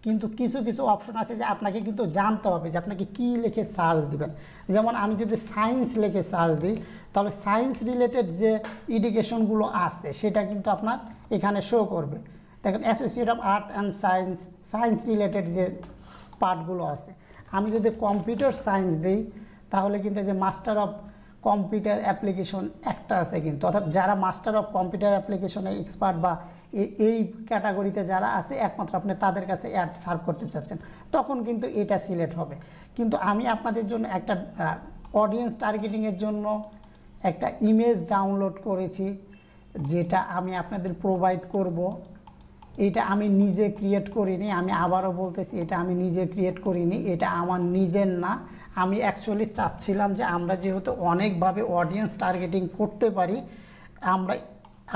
Speaker 1: কিন্তু কিছু কিছু অপশন আছে যে আপনাকে কিন্তু জানতে হবে যে আপনাকে কী লিখে সার্চ দিবেন। যেমন আমি যদি সায়েন্স লিখে সার্চ দিই তাহলে সায়েন্স রিলেটেড যে এডুকেশনগুলো আছে সেটা কিন্তু আপনার এখানে শো করবে। দেখেন associate of art and science, science related যে পার্টগুলো আছে। আমি যদি কম্পিউটার সায়েন্স দিই তাহলে কিন্তু যে মাস্টার অফ কম্পিউটার অ্যাপ্লিকেশন একটা আছে কিন্তু, অর্থাৎ যারা মাস্টার অফ কম্পিউটার অ্যাপ্লিকেশনে এক্সপার্ট বা এই ক্যাটাগরিতে যারা আছে একমাত্র আপনি তাদের কাছে অ্যাড সার্ভ করতে চাচ্ছেন, তখন কিন্তু এটা সিলেক্ট হবে। কিন্তু আমি আপনাদের জন্য একটা অডিয়েন্স টার্গেটিংয়ের জন্য একটা ইমেজ ডাউনলোড করেছি, যেটা আমি আপনাদের প্রোভাইড করব। এটা আমি নিজে ক্রিয়েট করিনি, আমি আবারও বলতেছি এটা আমি নিজে ক্রিয়েট করিনি, এটা আমার নিজের না। আমি অ্যাকচুয়ালি চাচ্ছিলাম যে আমরা যেহেতু অনেকভাবে অডিয়েন্স টার্গেটিং করতে পারি,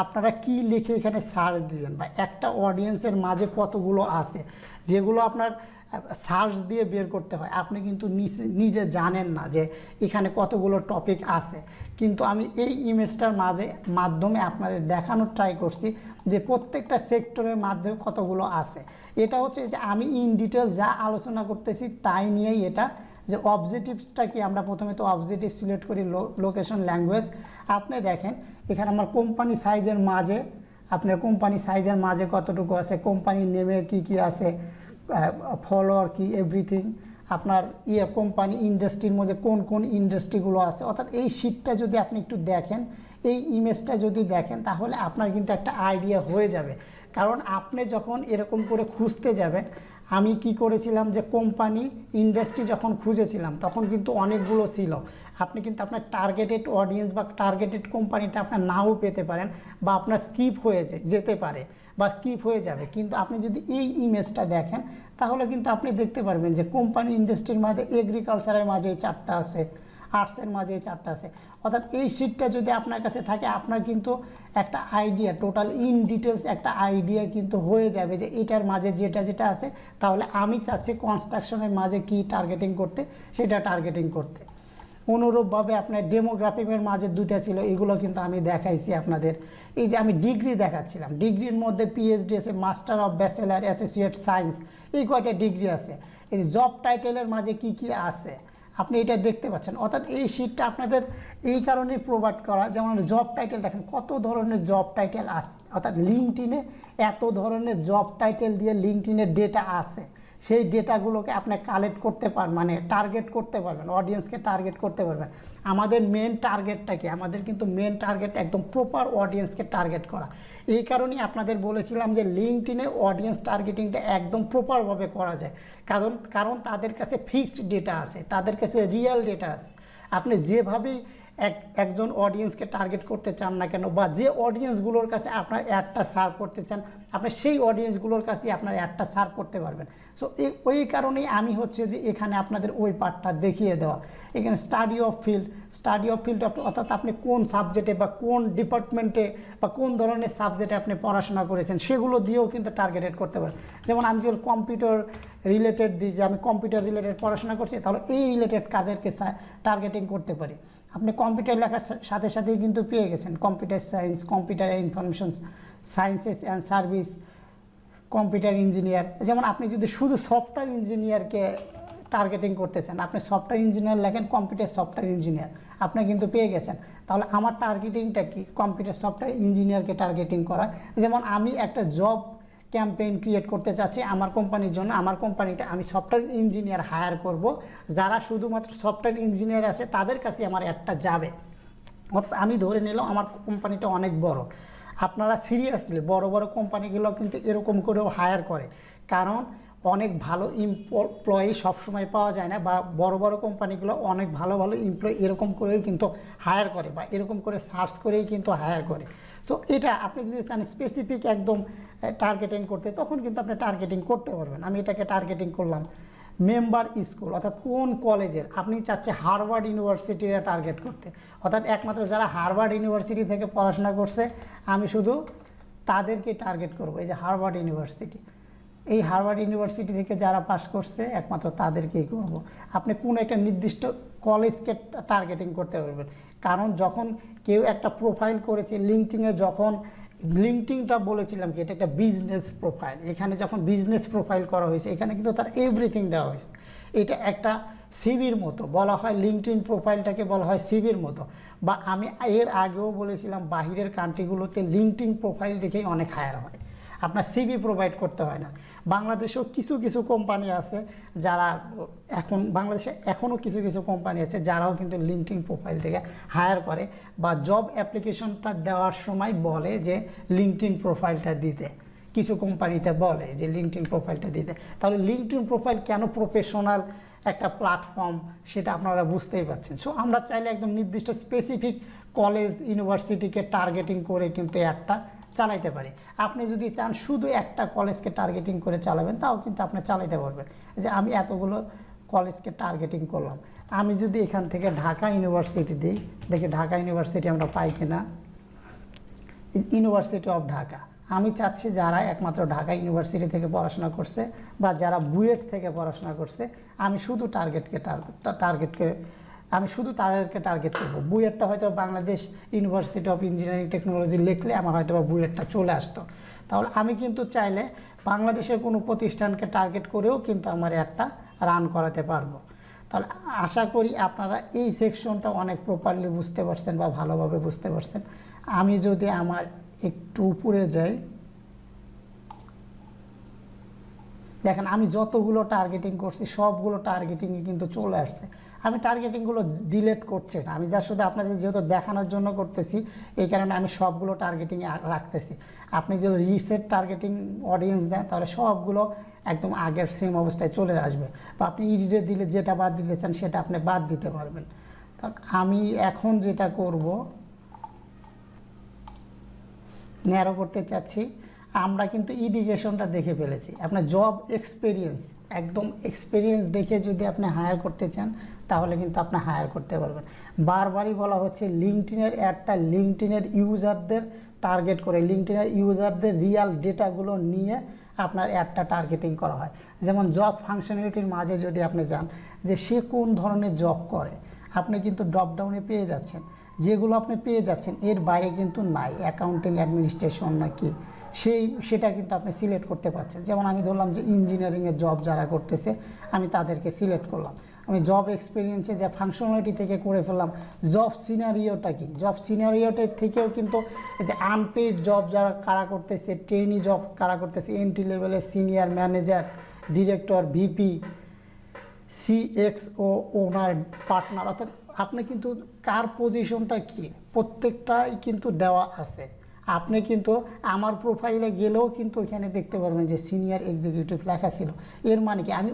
Speaker 1: আপনারা কি লিখে এখানে সার্চ দিবেন বা একটা অডিয়েন্সের মাঝে কতগুলো আছে যেগুলো আপনার সার্চ দিয়ে বের করতে হয়, আপনি কিন্তু নিজে জানেন না যে এখানে কতগুলো টপিক আছে। কিন্তু আমি এই ইমেজটার মাধ্যমে আপনাদের দেখানোর ট্রাই করছি যে প্রত্যেকটা সেক্টরের মাধ্যমে কতগুলো আছে। এটা হচ্ছে যে আমি ইন ডিটেল যা আলোচনা করতেছি তাই নিয়েই এটা। যে অবজেক্টিভসটা কি, আমরা প্রথমে তো অবজেক্টিভ সিলেক্ট করি, লোকেশন, ল্যাঙ্গুয়েজ। আপনি দেখেন এখানে আমার কোম্পানি সাইজের মাঝে, আপনার কোম্পানি সাইজের মাঝে কতটুকু আছে, কোম্পানির নেমের কি কি আছে, ফলোয়ার কি, এভরিথিং, আপনার কোম্পানি ইন্ডাস্ট্রির মধ্যে কোন কোন ইন্ডাস্ট্রিগুলো আছে, অর্থাৎ এই শিটটা যদি আপনি একটু দেখেন, এই ইমেজটা যদি দেখেন, তাহলে আপনার কিন্তু একটা আইডিয়া হয়ে যাবে। কারণ আপনি যখন এরকম করে খুঁজতে যাবেন, আমি কি করেছিলাম যে কোম্পানি ইন্ডাস্ট্রি যখন খুঁজেছিলাম তখন কিন্তু অনেকগুলো ছিল, আপনি কিন্তু আপনার টার্গেটেড অডিয়েন্স বা টার্গেটেড কোম্পানিটা আপনার নাও পেতে পারেন, বা আপনার স্কিপ হয়ে যেতে পারে বা স্কিপ হয়ে যাবে। কিন্তু আপনি যদি এই ইমেজটা দেখেন, তাহলে কিন্তু আপনি দেখতে পারবেন যে কোম্পানি ইন্ডাস্ট্রির মাঝে এগ্রিকালচারের মাঝে 4টা আছে, আর্টসের মাঝে 4টা আছে। অর্থাৎ এই শিটটা যদি আপনার কাছে থাকে, আপনার কিন্তু একটা আইডিয়া, টোটাল ইন ডিটেলস একটা আইডিয়া কিন্তু হয়ে যাবে যে এটার মাঝে যেটা যেটা আছে, তাহলে আমি চাচ্ছি কনস্ট্রাকশনের মাঝে কি টার্গেটিং করতে, সেটা টার্গেটিং করতে। অনুরূপভাবে আপনার ডেমোগ্রাফিকের মাঝে 2টা ছিল, এগুলো কিন্তু আমি দেখাইছি আপনাদের। এই যে আমি ডিগ্রি দেখাচ্ছিলাম, ডিগ্রির মধ্যে পিএইচডি আছে, master of bachelor, associate science, এই কয়টা ডিগ্রি আছে। এই জব টাইটেলের মাঝে কি কি আছে আপনি এটা দেখতে পাচ্ছেন। অর্থাৎ এই শিটটা আপনাদের এই কারণেই প্রোভাইড করা, যেমন জব টাইটেল দেখেন কত ধরনের জব টাইটেল আছে, অর্থাৎ লিঙ্কডইনে এত ধরনের জব টাইটেল দিয়ে লিঙ্কডইনের ডেটা আছে, সেই ডেটাগুলোকে আপনি কালেক্ট করতে পারবেন, মানে টার্গেট করতে পারবেন, অডিয়েন্সকে টার্গেট করতে পারবেন। আমাদের মেন টার্গেটটা কি, আমাদের কিন্তু মেন টার্গেট একদম প্রপার অডিয়েন্সকে টার্গেট করা। এই কারণেই আপনাদের বলেছিলাম যে লিঙ্কডইনে অডিয়েন্স টার্গেটিংটা একদম প্রপারভাবে করা যায়, কারণ তাদের কাছে ফিক্সড ডেটা আছে, তাদের কাছে রিয়েল ডেটা আছে। আপনি যেভাবেই একজন অডিয়েন্সকে টার্গেট করতে চান না কেন, বা যে অডিয়েন্সগুলোর কাছে আপনার অ্যাডটা সার্ভ করতে চান, আপনি সেই অডিয়েন্সগুলোর কাছে আপনার অ্যাডটা সার্ভ করতে পারবেন। সো ওই কারণেই আমি হচ্ছে যে এখানে আপনাদের ওই পার্টটা দেখিয়ে দেওয়া। এখানে স্টাডি অফ ফিল্ড অর্থাৎ আপনি কোন সাবজেক্টে বা কোন ডিপার্টমেন্টে বা কোন ধরনের সাবজেক্টে আপনি পড়াশোনা করেছেন, সেগুলো দিয়েও কিন্তু টার্গেটেড করতে পারেন। যেমন আমি যদি কম্পিউটার রিলেটেড দিই, যে আমি কম্পিউটার রিলেটেড পড়াশোনা করছি, তাহলে এই রিলেটেড কাদেরকে টার্গেটিং করতে পারি। আপনি কম্পিউটার লেখার সাথে সাথেই কিন্তু পেয়ে গেছেন computer science, computer information sciences and service, computer engineer. যেমন আপনি যদি শুধু সফটওয়্যার ইঞ্জিনিয়ারকে টার্গেটিং করতে চান, আপনি সফটওয়্যার ইঞ্জিনিয়ার লেখেন কম্পিউটার সফটওয়্যার ইঞ্জিনিয়ার, আপনি কিন্তু পেয়ে গেছেন। তাহলে আমার টার্গেটিংটা কি, কম্পিউটার সফটওয়্যার ইঞ্জিনিয়ারকে টার্গেটিং করা। যেমন আমি একটা জব ক্যাম্পেইন ক্রিয়েট করতে চাচ্ছি আমার কোম্পানির জন্য, আমার কোম্পানিতে আমি সফটওয়্যার ইঞ্জিনিয়ার হায়ার করব, যারা শুধুমাত্র সফটওয়্যার ইঞ্জিনিয়ার আছে তাদের কাছে আমার অ্যাডটা যাবে। অর্থাৎ আমি ধরে নিলাম আমার কোম্পানিটা অনেক বড়, আপনারা সিরিয়াসলি বড় বড় কোম্পানিগুলো কিন্তু এরকম করেও হায়ার করে, কারণ অনেক ভালো এমপ্লয়ি সবসময় পাওয়া যায় না, বা বড় বড় কোম্পানিগুলো অনেক ভালো ভালো এমপ্লয়ি এরকম করেও কিন্তু হায়ার করে, বা এরকম করে সার্চ করেই কিন্তু হায়ার করে। সো এটা আপনি যদি চান স্পেসিফিক একদম টার্গেটিং করতে, তখন কিন্তু আপনি টার্গেটিং করতে পারবেন। আমি এটাকে টার্গেটিং করলাম মেম্বার স্কুল, অর্থাৎ কোন কলেজের, আপনি চাচ্ছে হার্ভার্ড ইউনিভার্সিটিরা টার্গেট করতে, অর্থাৎ একমাত্র যারা হার্ভার্ড ইউনিভার্সিটি থেকে পড়াশোনা করছে আমি শুধু তাদেরকে টার্গেট করব। এই যে হার্ভার্ড ইউনিভার্সিটি, এই হার্ভার্ড ইউনিভার্সিটি থেকে যারা পাস করছে একমাত্র তাদেরকেই করব। আপনি কোন একটা নির্দিষ্ট কলেজকে টার্গেটিং করতে পারবেন, কারণ যখন কেউ একটা প্রোফাইল করেছে লিঙ্কডইনে, যখন লিঙ্কডইনটা বলেছিলাম কি এটা একটা বিজনেস প্রোফাইল, এখানে যখন বিজনেস প্রোফাইল করা হয়েছে এখানে কিন্তু তার এভরিথিং দেওয়া হয়েছে। এটা একটা সিভির মতো বলা হয়, লিঙ্কডইন প্রোফাইলটাকে বলা হয় সিভির মতো। বা আমি এর আগেও বলেছিলাম বাহিরের কান্ট্রিগুলোতে লিঙ্কডইন প্রোফাইল দেখেই অনেক হায়ার হয়, আপনার সিভি প্রোভাইড করতে হয় না। বাংলাদেশেও কিছু কিছু কোম্পানি আছে যারা বাংলাদেশে এখনও কিছু কিছু কোম্পানি আছে যারাও কিন্তু লিঙ্কডইন প্রোফাইল থেকে হায়ার করে, বা জব অ্যাপ্লিকেশনটা দেওয়ার সময় বলে যে লিঙ্কডইন প্রোফাইলটা দিতে, কিছু কোম্পানিতে বলে যে লিঙ্কডইন প্রোফাইলটা দিতে। তাহলে লিঙ্কডইন প্রোফাইল কেন প্রফেশনাল একটা প্ল্যাটফর্ম সেটা আপনারা বুঝতেই পারছেন। সো আমরা চাইলে একদম নির্দিষ্ট স্পেসিফিক কলেজ ইউনিভার্সিটিকে টার্গেটিং করে কিন্তু একটা চালাইতে পারি। আপনি যদি চান শুধু একটা কলেজকে টার্গেটিং করে চালাবেন, তাও কিন্তু আপনি চালাইতে পারবেন। যে আমি এতগুলো কলেজকে টার্গেটিং করলাম, আমি যদি এখান থেকে ঢাকা ইউনিভার্সিটি দিই, দেখি ঢাকা ইউনিভার্সিটি আমরা পাই কিনা। ইউনিভার্সিটি অফ ঢাকা, আমি চাচ্ছি যারা একমাত্র ঢাকা ইউনিভার্সিটি থেকে পড়াশোনা করছে বা যারা বুয়েট থেকে পড়াশোনা করছে, আমি শুধু আমি শুধু তাদেরকে টার্গেট করবো। বুয়েটটা হয়তো Bangladesh university of engineering technology লিখলে আমার হয়তো বা বুয়েটটা চলে আসতো। তাহলে আমি কিন্তু চাইলে বাংলাদেশের কোনো প্রতিষ্ঠানকে টার্গেট করেও কিন্তু আমার একটা রান করাতে পারবো। তাহলে আশা করি আপনারা এই সেকশনটা অনেক প্রপারলি বুঝতে পারছেন বা ভালোভাবে বুঝতে পারছেন। আমি যদি আমার একটু উপরে যাই, দেখেন আমি যতগুলো টার্গেটিং করছি সবগুলো টার্গেটিংয়ে কিন্তু চলে আসছে। আমি টার্গেটিংগুলো ডিলিট করছি না, আমি যা শুধু আপনাদের যেহেতু দেখানোর জন্য করতেছি, এই কারণে আমি সবগুলো টার্গেটিংয়ে রাখতেছি। আপনি যদি রিসেট টার্গেটিং অডিয়েন্স দেন তাহলে সবগুলো একদম আগের সেম অবস্থায় চলে আসবে, বা আপনি ইডিটে দিলে যেটা বাদ দিতে চান সেটা আপনি বাদ দিতে পারবেন। তা আমি এখন যেটা করব, ন্যারো করতে চাচ্ছি। আমরা কিন্তু এডুকেশনটা দেখে ফেলেছি, আপনার জব এক্সপিরিয়েন্স, একদম এক্সপিরিয়েন্স দেখে যদি আপনি হায়ার করতে চান তাহলে কিন্তু আপনি হায়ার করতে পারবেন। বারবারই বলা হচ্ছে লিঙ্কডইনের অ্যাডটা লিঙ্কডইনের ইউজারদের টার্গেট করে, লিঙ্কডইনের ইউজারদের রিয়াল ডেটাগুলো নিয়ে আপনার অ্যাডটা টার্গেটিং করা হয়। যেমন জব ফাংশনালিটির মাঝে যদি আপনি যান যে সে কোন ধরনের জব করে, আপনি কিন্তু ড্রপডাউনে পেয়ে যাচ্ছেন, যেগুলো আপনি পেয়ে যাচ্ছেন এর বাইরে কিন্তু নাই, অ্যাকাউন্টিং অ্যাডমিনিস্ট্রেশন নাকি সেটা কিন্তু আপনি সিলেক্ট করতে পারছেন। যেমন আমি ধরলাম যে ইঞ্জিনিয়ারিংয়ের জব যারা করতেছে আমি তাদেরকে সিলেক্ট করলাম। আমি জব এক্সপিরিয়েন্সে যে ফাংশনালিটি থেকে করে ফেললাম। জব সিনারিওটা কি, জব সিনারিওটার থেকেও কিন্তু যে আনপেইড জব যারা কারা করতেছে, ট্রেনি জব কারা করতেছে, এন্ট্রি লেভেলের সিনিয়র ম্যানেজার, ডিরেক্টর, ভিপি, সিএক্সও, ওনার, পার্টনার, অর্থাৎ আপনি কিন্তু কার পজিশনটা কি প্রত্যেকটাই কিন্তু দেওয়া আছে। আপনি কিন্তু আমার প্রোফাইলে গেলেও কিন্তু ওইখানে দেখতে পারবেন যে সিনিয়র এক্সিকিউটিভ লেখা ছিল। এর মানে কি আমি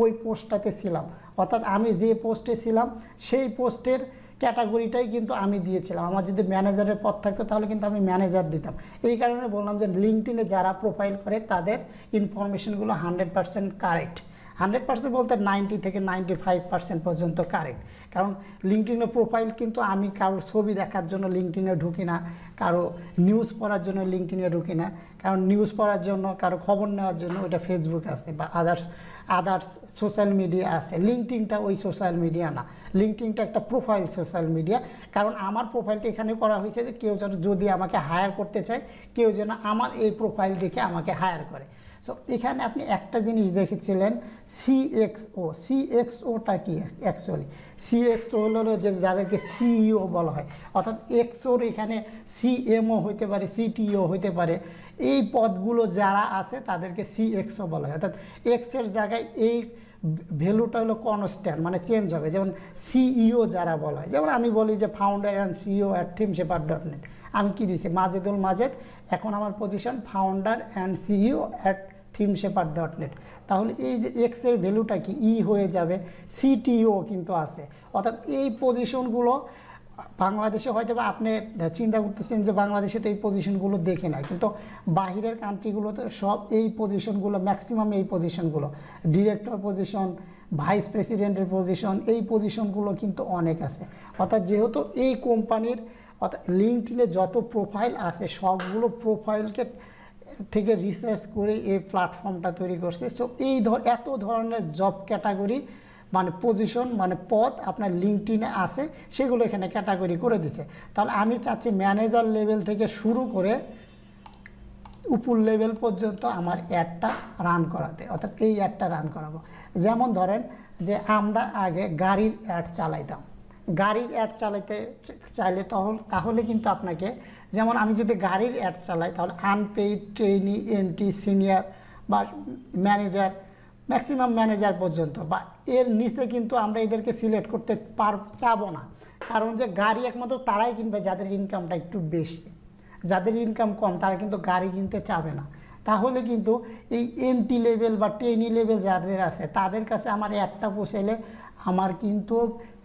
Speaker 1: ওই পোস্টটাতে ছিলাম, অর্থাৎ আমি যে পোস্টে ছিলাম সেই পোস্টের ক্যাটাগরিটাই কিন্তু আমি দিয়েছিলাম। আমার যদি ম্যানেজারের পদ থাকতো তাহলে কিন্তু আমি ম্যানেজার দিতাম। এই কারণে বললাম যে লিঙ্কডইনে যারা প্রোফাইল করে তাদের ইনফরমেশনগুলো 100% কারেক্ট। 100% বলতে 90 থেকে 95% পর্যন্ত কারেক্ট। কারণ লিঙ্কডইনের প্রোফাইল কিন্তু আমি কারোর ছবি দেখার জন্য লিঙ্কডইনে ঢুকি না, কারো নিউজ পড়ার জন্য লিঙ্কডইনে ঢুকি না। কারণ নিউজ পড়ার জন্য, কারো খবর নেওয়ার জন্য ওইটা ফেসবুক আছে বা আদার্স সোশ্যাল মিডিয়া আছে। লিঙ্কডইনটা ওই সোশ্যাল মিডিয়া না, লিঙ্কডইনটা একটা প্রোফাইল সোশ্যাল মিডিয়া। কারণ আমার প্রোফাইলটা এখানে করা হয়েছে যে কেউ যেন যদি আমাকে হায়ার করতে চায়, কেউ যেন আমার এই প্রোফাইল দেখে আমাকে হায়ার করে। সো এখানে আপনি একটা জিনিস দেখেছিলেন সিএক্সওটা কি অ্যাকচুয়ালি? সিএক্সও হলো যে যাদেরকে সিইও বলা হয়, অর্থাৎ এক্সওর এখানে সিএমও হইতে পারে, সিটিও হইতে পারে। এই পদগুলো যারা আছে তাদেরকে সিএক্সও বলা হয়, অর্থাৎ এক্সের জায়গায় এই ভ্যালুটা হলো কনস্ট্যান্ট, মানে চেঞ্জ হবে। যেমন সিইও যারা বলা হয়, যেমন আমি বলি যে ফাউন্ডার অ্যান্ড সিইও @thimshepherd.net, আমি কি দিছি মাজেদুল মাজেদ, এখন আমার position founder and CEO @thimshepherd.net। তাহলে এই যে এক্সের ভ্যালুটা কি ই হয়ে যাবে, সিটিও কিন্তু আছে। অর্থাৎ এই পজিশনগুলো বাংলাদেশে হয়তো বা আপনি চিন্তা করতেছেন যে বাংলাদেশে তো এই পজিশনগুলো দেখে না, কিন্তু বাহিরের কান্ট্রিগুলোতে সব এই পজিশনগুলো, ম্যাক্সিমাম এই পজিশনগুলো, ডিরেক্টর পজিশন, ভাইস প্রেসিডেন্টের পজিশন, এই পজিশনগুলো কিন্তু অনেক আছে। অর্থাৎ যেহেতু এই কোম্পানির, অর্থাৎ লিঙ্কডইনে যত প্রোফাইল আছে সবগুলো প্রোফাইলকে থেকে রিসার্চ করে এই প্ল্যাটফর্মটা তৈরি করছে। সো এত ধরনের জব ক্যাটাগরি মানে পজিশন মানে পদ আপনার লিঙ্কডইনে আছে, সেগুলো এখানে ক্যাটাগরি করে দিছে। তাহলে আমি চাচ্ছি ম্যানেজার লেভেল থেকে শুরু করে উপর লেভেল পর্যন্ত আমার অ্যাডটা রান করাতে, অর্থাৎ এই অ্যাডটা রান করাবো। যেমন ধরেন যে আমরা আগে গাড়ির অ্যাড চালাইতাম, গাড়ির অ্যাড চালাইতে চাইলে তাহলে কিন্তু আপনাকে, যেমন আমি যদি গাড়ির অ্যাড চালাই তাহলে আনপেইড, ট্রেনি, এন্ট্রি, সিনিয়র বা ম্যানেজার, ম্যাক্সিমাম ম্যানেজার পর্যন্ত, বা এর নিচে কিন্তু আমরা এদেরকে সিলেক্ট করতে চাবো না। কারণ যে গাড়ি একমাত্র তারাই কিনবে যাদের ইনকামটা একটু বেশি, যাদের ইনকাম কম তারা কিন্তু গাড়ি কিনতে চাবে না। তাহলে কিন্তু এই এন্ট্রি লেভেল বা ট্রেনি লেভেল যাদের আছে তাদের কাছে আমার অ্যাডটা পৌঁছাইলে আমার কিন্তু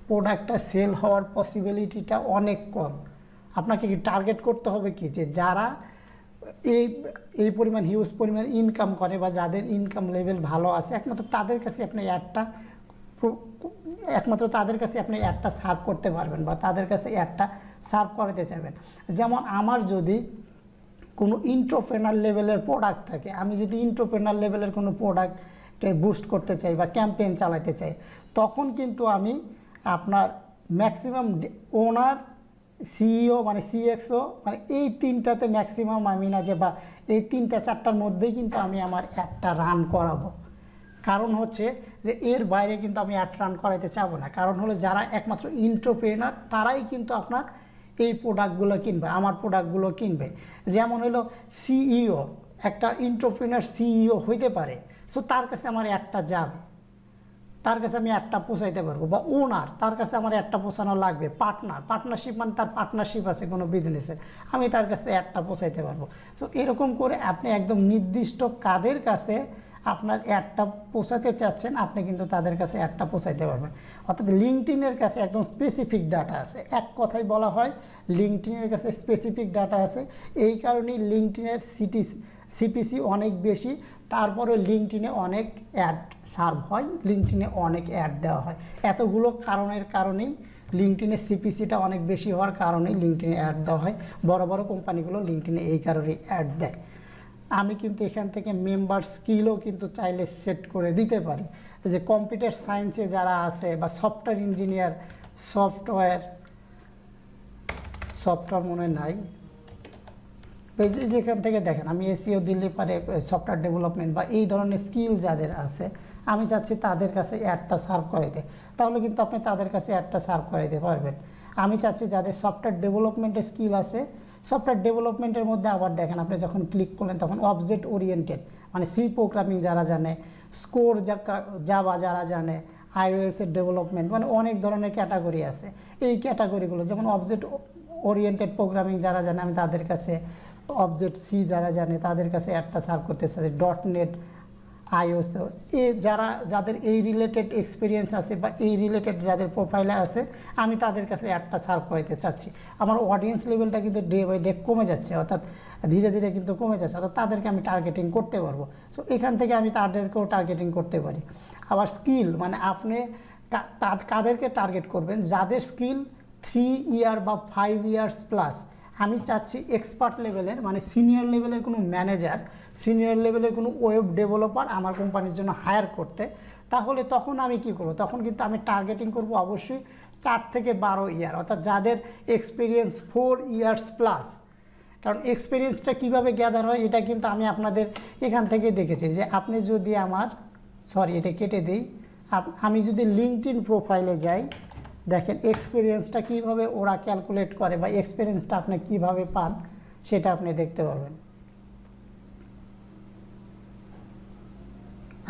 Speaker 1: প্রোডাক্টটা সেল হওয়ার পসিবিলিটিটা অনেক কম। আপনাকে কি টার্গেট করতে হবে কি, যে যারা এই পরিমাণ হিউজ পরিমাণ ইনকাম করে বা যাদের ইনকাম লেভেল ভালো আছে, একমাত্র তাদের কাছে আপনি অ্যাডটা সার্ভ করতে পারবেন বা তাদের কাছে অ্যাডটা সার্ভ করাতে চাইবেন। যেমন আমার যদি কোনো এন্টারপ্রেনার লেভেলের প্রোডাক্ট থাকে, আমি যদি এন্টারপ্রেনার লেভেলের কোনো প্রোডাক্টের বুস্ট করতে চাই বা ক্যাম্পেইন চালাতে চাই, তখন কিন্তু আমি আপনার ম্যাক্সিমাম ওনার, সিইও মানে সিএক্সও মানে এই তিনটাতে ম্যাক্সিমাম আমি না যে বা এই 3-4টার মধ্যেই কিন্তু আমি আমার অ্যাডটা রান করাবো। কারণ হচ্ছে যে এর বাইরে কিন্তু আমি অ্যাড রান করাইতে চাবো না। কারণ হলো যারা একমাত্র এন্টারপ্রেনার তারাই কিন্তু আপনার এই প্রোডাক্টগুলো কিনবে, আমার প্রোডাক্টগুলো কিনবে। যেমন হলো সিইও, একটা এন্টারপ্রেনার সিইও হইতে পারে, সো তার কাছে আমার অ্যাডটা যাবে, তার কাছে আমি অ্যাডটা পৌঁছাইতে পারবো। বা ওনার, তার কাছে আমার অ্যাডটা পৌঁছানো লাগবে। পার্টনারশিপ মানে তার পার্টনারশিপ আছে কোনো বিজনেসের, আমি তার কাছে অ্যাডটা পৌঁছাইতে পারবো। সো এরকম করে আপনি একদম নির্দিষ্ট কাদের কাছে আপনার অ্যাডটা পৌঁছাতে চাচ্ছেন, আপনি কিন্তু তাদের কাছে অ্যাডটা পৌঁছাইতে পারবেন। অর্থাৎ লিঙ্কডইনের কাছে একদম স্পেসিফিক ডাটা আছে। এক কথায় বলা হয় লিঙ্কডইনের কাছে স্পেসিফিক ডাটা আছে। এই কারণেই লিঙ্কডইনের সিপিসি অনেক বেশি। তারপরে লিঙ্কডইনে অনেক অ্যাড সার্ভ হয়, লিঙ্কডইনে অনেক অ্যাড দেওয়া হয়। এতগুলো কারণের কারণেই লিঙ্কডইনের সিপিসিটা অনেক বেশি হওয়ার কারণেই লিঙ্কডইনে অ্যাড দেওয়া হয়। বড় বড় কোম্পানিগুলো লিঙ্কডইনে এই কারণেই অ্যাড দেয়। আমি কিন্তু এখান থেকে মেম্বার স্কিলও কিন্তু চাইলে সেট করে দিতে পারি, যে কম্পিউটার সায়েন্সে যারা আছে বা সফটওয়্যার ইঞ্জিনিয়ার, সফটওয়্যার মনে নাই, যেখান থেকে দেখেন আমি এসইও দিল্লি পারে সফটওয়্যার ডেভেলপমেন্ট বা এই ধরনের স্কিল যাদের আছে, আমি চাচ্ছি তাদের কাছে অ্যাডটা সার্ভ করাইতে, তাহলে কিন্তু আপনি তাদের কাছে অ্যাডটা সার্ভ করাইতে পারবেন। আমি চাচ্ছি যাদের সফটওয়্যার ডেভেলপমেন্টের স্কিল আছে, সফটওয়্যার ডেভেলপমেন্টের মধ্যে আবার দেখেন আপনি যখন ক্লিক করলেন তখন অবজেক্ট ওরিয়েন্টেড মানে সি প্রোগ্রামিং যারা জানে, স্কোর জাভা যারা জানে, আইওএসের ডেভেলপমেন্ট, মানে অনেক ধরনের ক্যাটাগরি আছে। এই ক্যাটাগরিগুলো যেমন অবজেক্ট ওরিয়েন্টেড প্রোগ্রামিং যারা জানে, আমি তাদের কাছে, অবজেক্ট সি যারা জানে তাদের কাছে অ্যাডটা সার্ভ করতে চাই, .NET iOS যাদের এই রিলেটেড এক্সপিরিয়েন্স আছে বা এই রিলেটেড যাদের প্রোফাইলে আছে, আমি তাদের কাছে অ্যাডটা সার্ভ করাতে চাচ্ছি। আমার অডিয়েন্স লেভেলটা কিন্তু ডে বাই ডে কমে যাচ্ছে, অর্থাৎ ধীরে ধীরে কিন্তু কমে যাচ্ছে, অর্থাৎ তাদেরকে আমি টার্গেটিং করতে পারবো। সো এখান থেকে আমি তাদেরকেও টার্গেটিং করতে পারি। আবার স্কিল মানে আপনি কাদেরকে টার্গেট করবেন, যাদের স্কিল 3 ইয়ার বা 5 ইয়ার্স প্লাস। আমি চাচ্ছি এক্সপার্ট লেভেলের মানে সিনিয়র লেভেলের কোনো ম্যানেজার, সিনিয়র লেভেলের কোনো ওয়েব ডেভেলপার আমার কোম্পানির জন্য হায়ার করতে। তাহলে তখন আমি কি করব, তখন কিন্তু আমি টার্গেটিং করব অবশ্যই 4 থেকে 12 ইয়ার, অর্থাৎ যাদের এক্সপিরিয়েন্স 4 ইয়ার্স প্লাস। কারণ এক্সপিরিয়েন্সটা কীভাবে গ্যাদার হয় এটা কিন্তু আমি আপনাদের এখান থেকে দেখেছি, যে আপনি যদি এটা কেটে দিই, আমি যদি লিঙ্কডইন প্রোফাইলে যাই, দেখেন এক্সপিরিয়েন্সটা কীভাবে ওরা ক্যালকুলেট করে বা এক্সপিরিয়েন্সটা আপনি কীভাবে পান সেটা আপনি দেখতে পারবেন।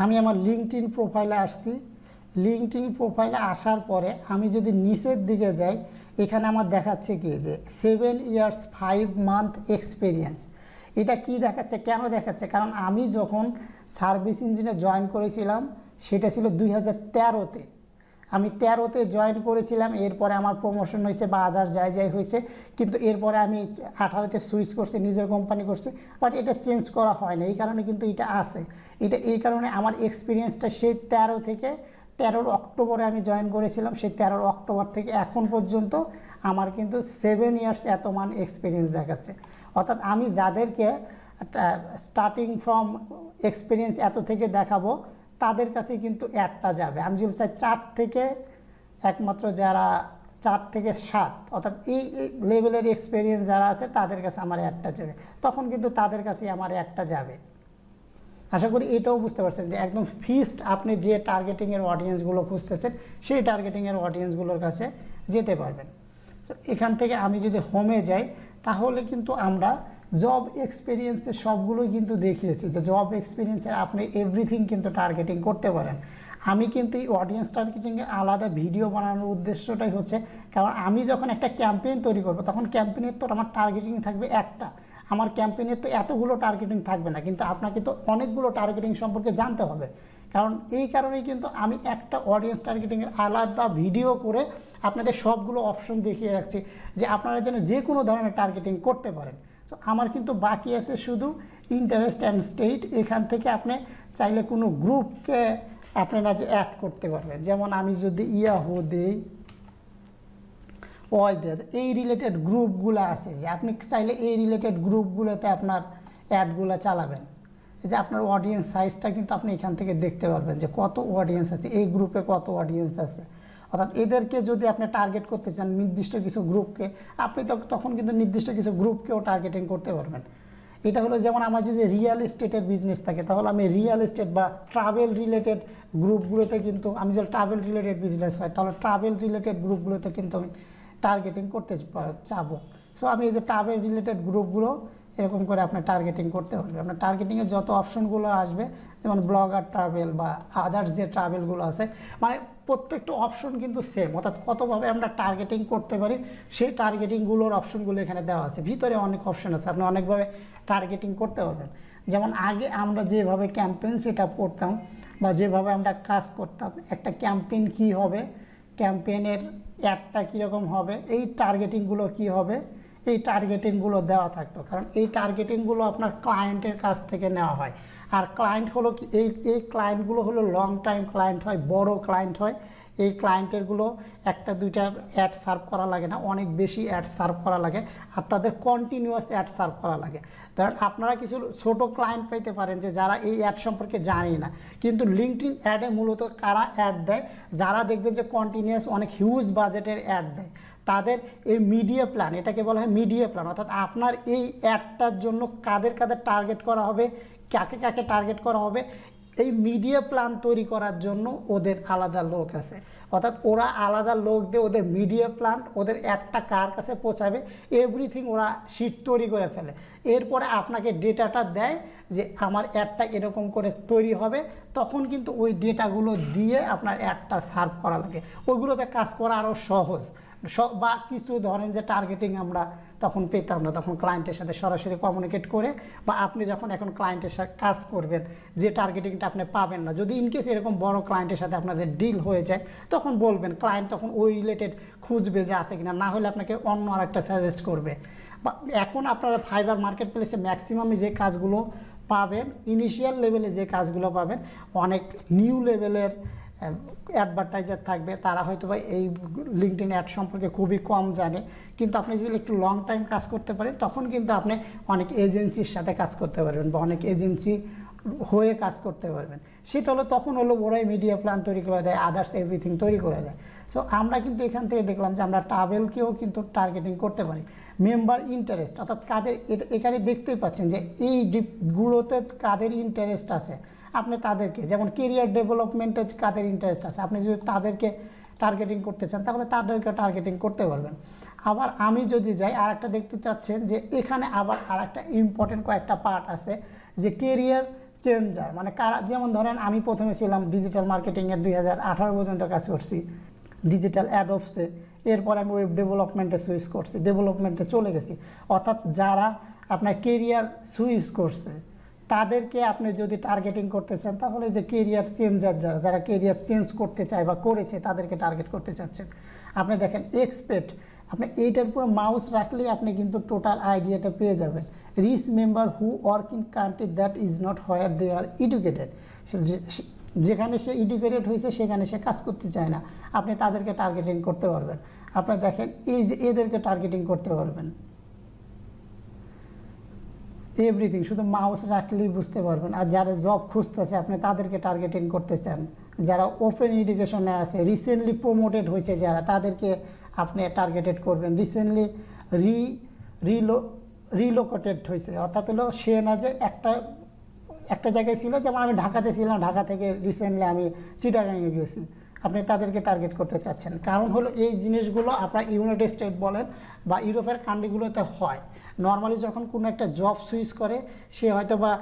Speaker 1: আমি আমার লিঙ্কডইন প্রোফাইলে আসছি। লিঙ্কডইন প্রোফাইলে আসার পরে আমি যদি নিচের দিকে যাই, এখানে আমার দেখাচ্ছে কি যে 7 ইয়ার্স 5 মান্থ এক্সপিরিয়েন্স। এটা কি দেখাচ্ছে, কেন দেখাচ্ছে? কারণ আমি যখন সার্ভিস ইঞ্জিনে জয়েন করেছিলাম সেটা ছিল 2013-তে। আমি 13-তে জয়েন করেছিলাম, এরপরে আমার প্রমোশন হয়েছে বা আদার যাই হয়েছে, কিন্তু এরপরে আমি 18-তে সুইচ করছি, নিজের কোম্পানি করছি, বাট এটা চেঞ্জ করা হয় না। এই কারণে কিন্তু এটা আছে, এই কারণে আমার এক্সপিরিয়েন্সটা সেই 13 অক্টোবরে আমি জয়েন করেছিলাম, সেই 13 অক্টোবর থেকে এখন পর্যন্ত আমার কিন্তু 7 ইয়ার্স এত মান এক্সপিরিয়েন্স দেখাচ্ছে। অর্থাৎ আমি যাদেরকে স্টার্টিং ফ্রম এক্সপিরিয়েন্স এত থেকে দেখাবো তাদের কাছে কিন্তু অ্যাডটা যাবে। আমি যদি চাই 4 থেকে একমাত্র যারা 4 থেকে 7 অর্থাৎ এই লেভেলের এক্সপিরিয়েন্স যারা আছে তাদের কাছে আমার অ্যাডটা যাবে, তখন কিন্তু তাদের কাছে আমার অ্যাডটা যাবে। আশা করি এটাও বুঝতে পারছেন যে একদম ফিক্সড আপনি যে টার্গেটিংয়ের অডিয়েন্সগুলো খুঁজতেছেন সেই টার্গেটিংয়ের অডিয়েন্সগুলোর কাছে যেতে পারবেন। তো এখান থেকে আমি যদি হোমে যাই তাহলে কিন্তু আমরা জব এক্সপিরিয়েন্সের সবগুলোই কিন্তু দেখিয়েছি, যে জব এক্সপিরিয়েন্সের আপনি এভরিথিং কিন্তু টার্গেটিং করতে পারেন। আমি কিন্তু এই অডিয়েন্স টার্গেটিংয়ের আলাদা ভিডিও বানানোর উদ্দেশ্যটাই হচ্ছে, কারণ আমি যখন একটা ক্যাম্পেইন তৈরি করব তখন ক্যাম্পেইনের তো আমার টার্গেটিং থাকবে একটা, আমার ক্যাম্পেইনের তো এতগুলো টার্গেটিং থাকবে না, কিন্তু আপনাকে তো অনেকগুলো টার্গেটিং সম্পর্কে জানতে হবে। কারণ এই কারণেই কিন্তু আমি একটা অডিয়েন্স টার্গেটিংয়ের আলাদা ভিডিও করে আপনাদের সবগুলো অপশন দেখিয়ে রাখছি, যে আপনারা যেন যে কোনো ধরনের টার্গেটিং করতে পারেন। তো আমার কিন্তু বাকি আছে শুধু ইন্টারেস্ট অ্যান্ড স্টেট। এখান থেকে আপনি চাইলে কোনো গ্রুপকে আপনারা যে অ্যাড করতে পারবেন, যেমন আমি যদি ইয়াহু দিই, এই রিলেটেড গ্রুপগুলো আছে, যে আপনি চাইলে এই রিলেটেড গ্রুপগুলোতে আপনার অ্যাডগুলো চালাবেন। এই যে আপনার অডিয়েন্স সাইজটা কিন্তু আপনি এখান থেকে দেখতে পারবেন যে কত অডিয়েন্স আছে, এই গ্রুপে কত অডিয়েন্স আছে। অর্থাৎ এদেরকে যদি আপনি টার্গেট করতে চান নির্দিষ্ট কিছু গ্রুপকে, আপনি তখন কিন্তু নির্দিষ্ট কিছু গ্রুপকেও টার্গেটিং করতে পারবেন। এটা হলো যেমন আমার যদি রিয়েল এস্টেটের বিজনেস থাকে তাহলে আমি রিয়েল এস্টেট বা ট্রাভেল রিলেটেড গ্রুপগুলোতে কিন্তু, আমি যদি ট্রাভেল রিলেটেড বিজনেস হয় তাহলে ট্রাভেল রিলেটেড গ্রুপগুলোতে কিন্তু আমি টার্গেটিং করতে চাবো। সো আমি এই যে ট্রাভেল রিলেটেড গ্রুপগুলো এরকম করে আপনি টার্গেটিং করতে পারবেন। আপনার টার্গেটিংয়ে যত অপশনগুলো আসবে, যেমন ব্লগার ট্রাভেল বা আদার্স যে ট্রাভেলগুলো আছে, মানে প্রত্যেকটা অপশন কিন্তু সেম, অর্থাৎ কতভাবে আমরা টার্গেটিং করতে পারি সেই টার্গেটিংগুলোর অপশনগুলো এখানে দেওয়া আছে। ভিতরে অনেক অপশন আছে, আপনি অনেকভাবে টার্গেটিং করতে পারবেন। যেমন আগে আমরা যেভাবে ক্যাম্পেইন সেট আপ করতাম বা যেভাবে আমরা কাজ করতাম, একটা ক্যাম্পেইন কী হবে, ক্যাম্পেইনের অ্যাডটা কীরকম হবে, এই টার্গেটিংগুলো কী হবে, এই টার্গেটিংগুলো দেওয়া থাকতো। কারণ এই টার্গেটিংগুলো আপনার ক্লায়েন্টের কাছ থেকে নেওয়া হয়। আর ক্লায়েন্ট হলো কি, এই ক্লায়েন্টগুলো হলো লং টাইম ক্লায়েন্ট হয়, বড় ক্লায়েন্ট হয়। এই ক্লায়েন্টেরগুলো একটা দুইটা অ্যাড সার্ভ করা লাগে না, অনেক বেশি অ্যাড সার্ভ করা লাগে, আর তাদের কন্টিনিউয়াস অ্যাড সার্ভ করা লাগে। কারণ আপনারা কিছু ছোট ক্লায়েন্ট পাইতে পারেন যে যারা এই অ্যাড সম্পর্কে জানি না, কিন্তু লিঙ্কডইন অ্যাডে মূলত কারা অ্যাড দেয়, যারা দেখবেন যে কন্টিনিউয়াস অনেক হিউজ বাজেটের অ্যাড দেয়, তাদের এই মিডিয়া প্ল্যান, এটাকে বলা হয় মিডিয়া প্ল্যান। অর্থাৎ আপনার এই অ্যাডটার জন্য কাদের কাদের টার্গেট করা হবে, কাকে কাকে টার্গেট করা হবে, এই মিডিয়া প্ল্যান তৈরি করার জন্য ওদের আলাদা লোক আছে। অর্থাৎ ওরা আলাদা লোক দিয়ে ওদের মিডিয়া প্ল্যান, ওদের অ্যাডটা কার কাছে পৌঁছাবে, এভরিথিং ওরা শিট তৈরি করে ফেলে। এরপরে আপনাকে ডেটাটা দেয় যে আমার অ্যাডটা এরকম করে তৈরি হবে, তখন কিন্তু ওই ডেটাগুলো দিয়ে আপনার অ্যাডটা সার্ভ করা লাগে। ওইগুলোতে কাজ করা আরও সহজ। বা কিছু ধরেন যে টার্গেটিং আমরা তখন পেতাম না, তখন ক্লায়েন্টের সাথে সরাসরি কমিউনিকেট করে, বা আপনি যখন এখন ক্লায়েন্টের সাথে কাজ করবেন, যে টার্গেটিংটা আপনি পাবেন না, যদি ইনকেস এরকম বড় ক্লায়েন্টের সাথে আপনাদের ডিল হয়ে যায়, তখন বলবেন, ক্লায়েন্ট তখন ওই রিলেটেড খুঁজবে যে আছে কিনা, না হলে আপনাকে অন্য আরেকটা সাজেস্ট করবে। বা এখন আপনারা ফাইবার মার্কেট প্লেসে ম্যাক্সিমামে যে কাজগুলো পাবেন, ইনিশিয়াল লেভেলে যে কাজগুলো পাবেন, অনেক নিউ লেভেলের অ্যাডভার্টাইজার থাকবে, তারা হয়তো বা এই লিঙ্কডইন অ্যাড সম্পর্কে খুবই কম জানে। কিন্তু আপনি যদি একটু লং টাইম কাজ করতে পারেন, তখন কিন্তু আপনি অনেক এজেন্সির সাথে কাজ করতে পারবেন বা অনেক এজেন্সি হয়ে কাজ করতে পারবেন। সেটা হলো তখন হলো ওরাই মিডিয়া প্ল্যান তৈরি করে দেয়, আদার্স এভরিথিং তৈরি করে দেয়। সো আমরা কিন্তু এখান থেকে দেখলাম যে আমরা ট্রাভেলকেও কিন্তু টার্গেটিং করতে পারি। মেম্বার ইন্টারেস্ট, অর্থাৎ কাদের, এখানে দেখতেই পাচ্ছেন যে এই ডিপগুলোতে কাদের ইন্টারেস্ট আছে, আপনি তাদেরকে, যেমন কেরিয়ার ডেভেলপমেন্টে কাদের ইন্টারেস্ট আছে, আপনি যদি তাদেরকে টার্গেটিং করতে চান তাহলে তাদেরকে টার্গেটিং করতে পারবেন। আবার আমি যদি যাই আর একটা দেখতে চাচ্ছেন যে এখানে আবার আর একটা ইম্পর্টেন্ট কয়েকটা পার্ট আছে, যে কেরিয়ার চেঞ্জার, মানে কারা, যেমন ধরেন আমি প্রথমে ছিলাম ডিজিটাল মার্কেটিংয়ের 2018 পর্যন্ত কাজ করছি ডিজিটাল অ্যাডপসে, এরপর আমি ওয়েব ডেভেলপমেন্টে সুইচ করছি, ডেভেলপমেন্টে চলে গেছি। অর্থাৎ যারা আপনার কেরিয়ার সুইচ করছে তাদেরকে আপনি যদি টার্গেটিং করতে চান, তাহলে যে কেরিয়ার চেঞ্জার, যারা কেরিয়ার চেঞ্জ করতে চায় বা করেছে তাদেরকে টার্গেট করতে চাচ্ছেন। আপনি দেখেন এক্সপেক্ট, আপনি এইটার উপর মাউস রাখলেই আপনি কিন্তু টোটাল আইডিয়াটা পেয়ে যাবেন। Reach member who work in country that is not where they are educated, যেখানে সে এডুকেটেড হয়েছে সেখানে সে কাজ করতে চায় না, আপনি তাদেরকে টার্গেটিং করতে পারবেন। আপনি দেখেন এই যে এদেরকে টার্গেটিং করতে পারবেন, এভরিথিং, শুধু মাউস রাখলেই বুঝতে পারবেন। আর যারা জব খুঁজতেছে আপনি তাদেরকে টার্গেটিং করতে চান, যারা ওপেন এডুকেশনে আছে, রিসেন্টলি প্রমোটেড হয়েছে যারা, তাদেরকে আপনি টার্গেটেড করবেন। রিসেন্টলি রিলোকেটেড হয়েছে, অর্থাৎ হলো সে না যে একটা জায়গায় ছিল, যেমন আমি ঢাকাতে ছিলাম, ঢাকা থেকে রিসেন্টলি আমি চিটাগাংয়ে গেছি, আপনি তাদেরকে টার্গেট করতে চাচ্ছেন। কারণ হলো এই জিনিসগুলো আপনার ইউনাইটেড স্টেট বলেন বা ইউরোপের কান্ট্রিগুলোতে হয়। নর্মালি যখন কোনো একটা জব সুইচ করে সে হয়তো বা,